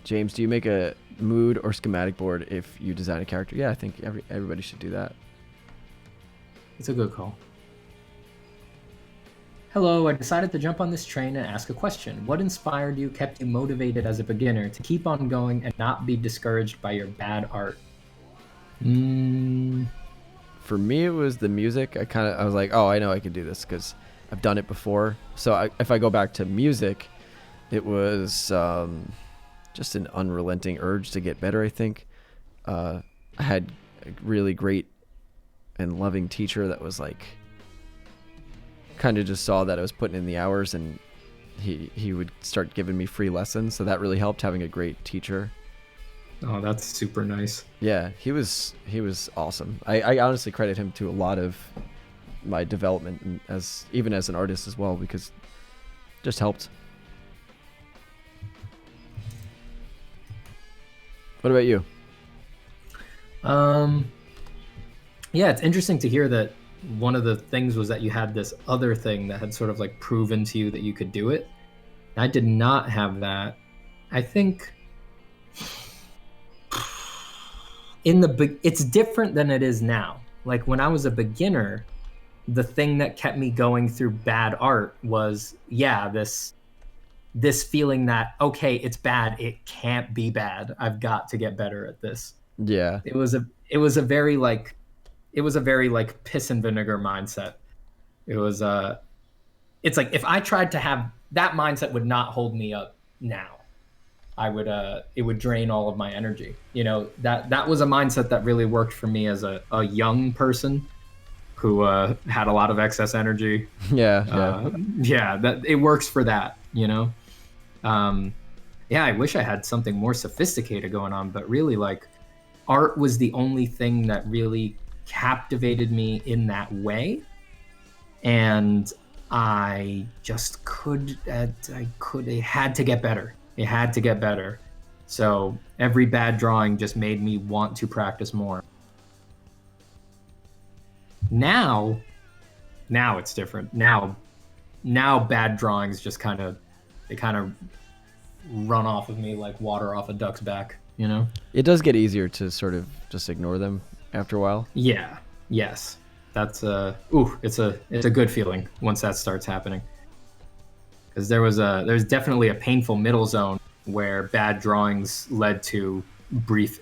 James, do you make a mood or schematic board if you design a character? Yeah, I think everybody should do that. It's a good call. Hello, I decided to jump on this train and ask a question. What inspired you, kept you motivated as a beginner to keep on going and not be discouraged by your bad art? For me, it was the music. I was like, oh, I know I can do this because I've done it before. So if I go back to music, it was just an unrelenting urge to get better, I think. I had a really great and loving teacher that was like, kind of just saw that I was putting in the hours, and he would start giving me free lessons. So that really helped, having a great teacher. Oh, that's super nice. Yeah, he was awesome. I honestly credit him to a lot of my development, and even as an artist as well, because it just helped. What about you? Yeah, it's interesting to hear that one of the things was that you had this other thing that had sort of like proven to you that you could do it. I did not have that. I think it's different than it is now. Like when I was a beginner, the thing that kept me going through bad art was, this feeling that, okay, it's bad, it can't be bad, I've got to get better at this. Yeah. It was a very like piss and vinegar mindset. It was it's like if I tried to have that mindset, would not hold me up now. I would it would drain all of my energy. You know, that was a mindset that really worked for me as a young person who had a lot of excess energy. Yeah. That it works for that, you know. I wish I had something more sophisticated going on, but really, like, art was the only thing that really captivated me in that way, and I just it had to get better. It had to get better. So every bad drawing just made me want to practice more. Now it's different. Now bad drawings just kind of run off of me like water off a duck's back, you know? It does get easier to sort of just ignore them after a while. Yeah. Yes. That's it's a good feeling once that starts happening. Because there's definitely a painful middle zone where bad drawings led to brief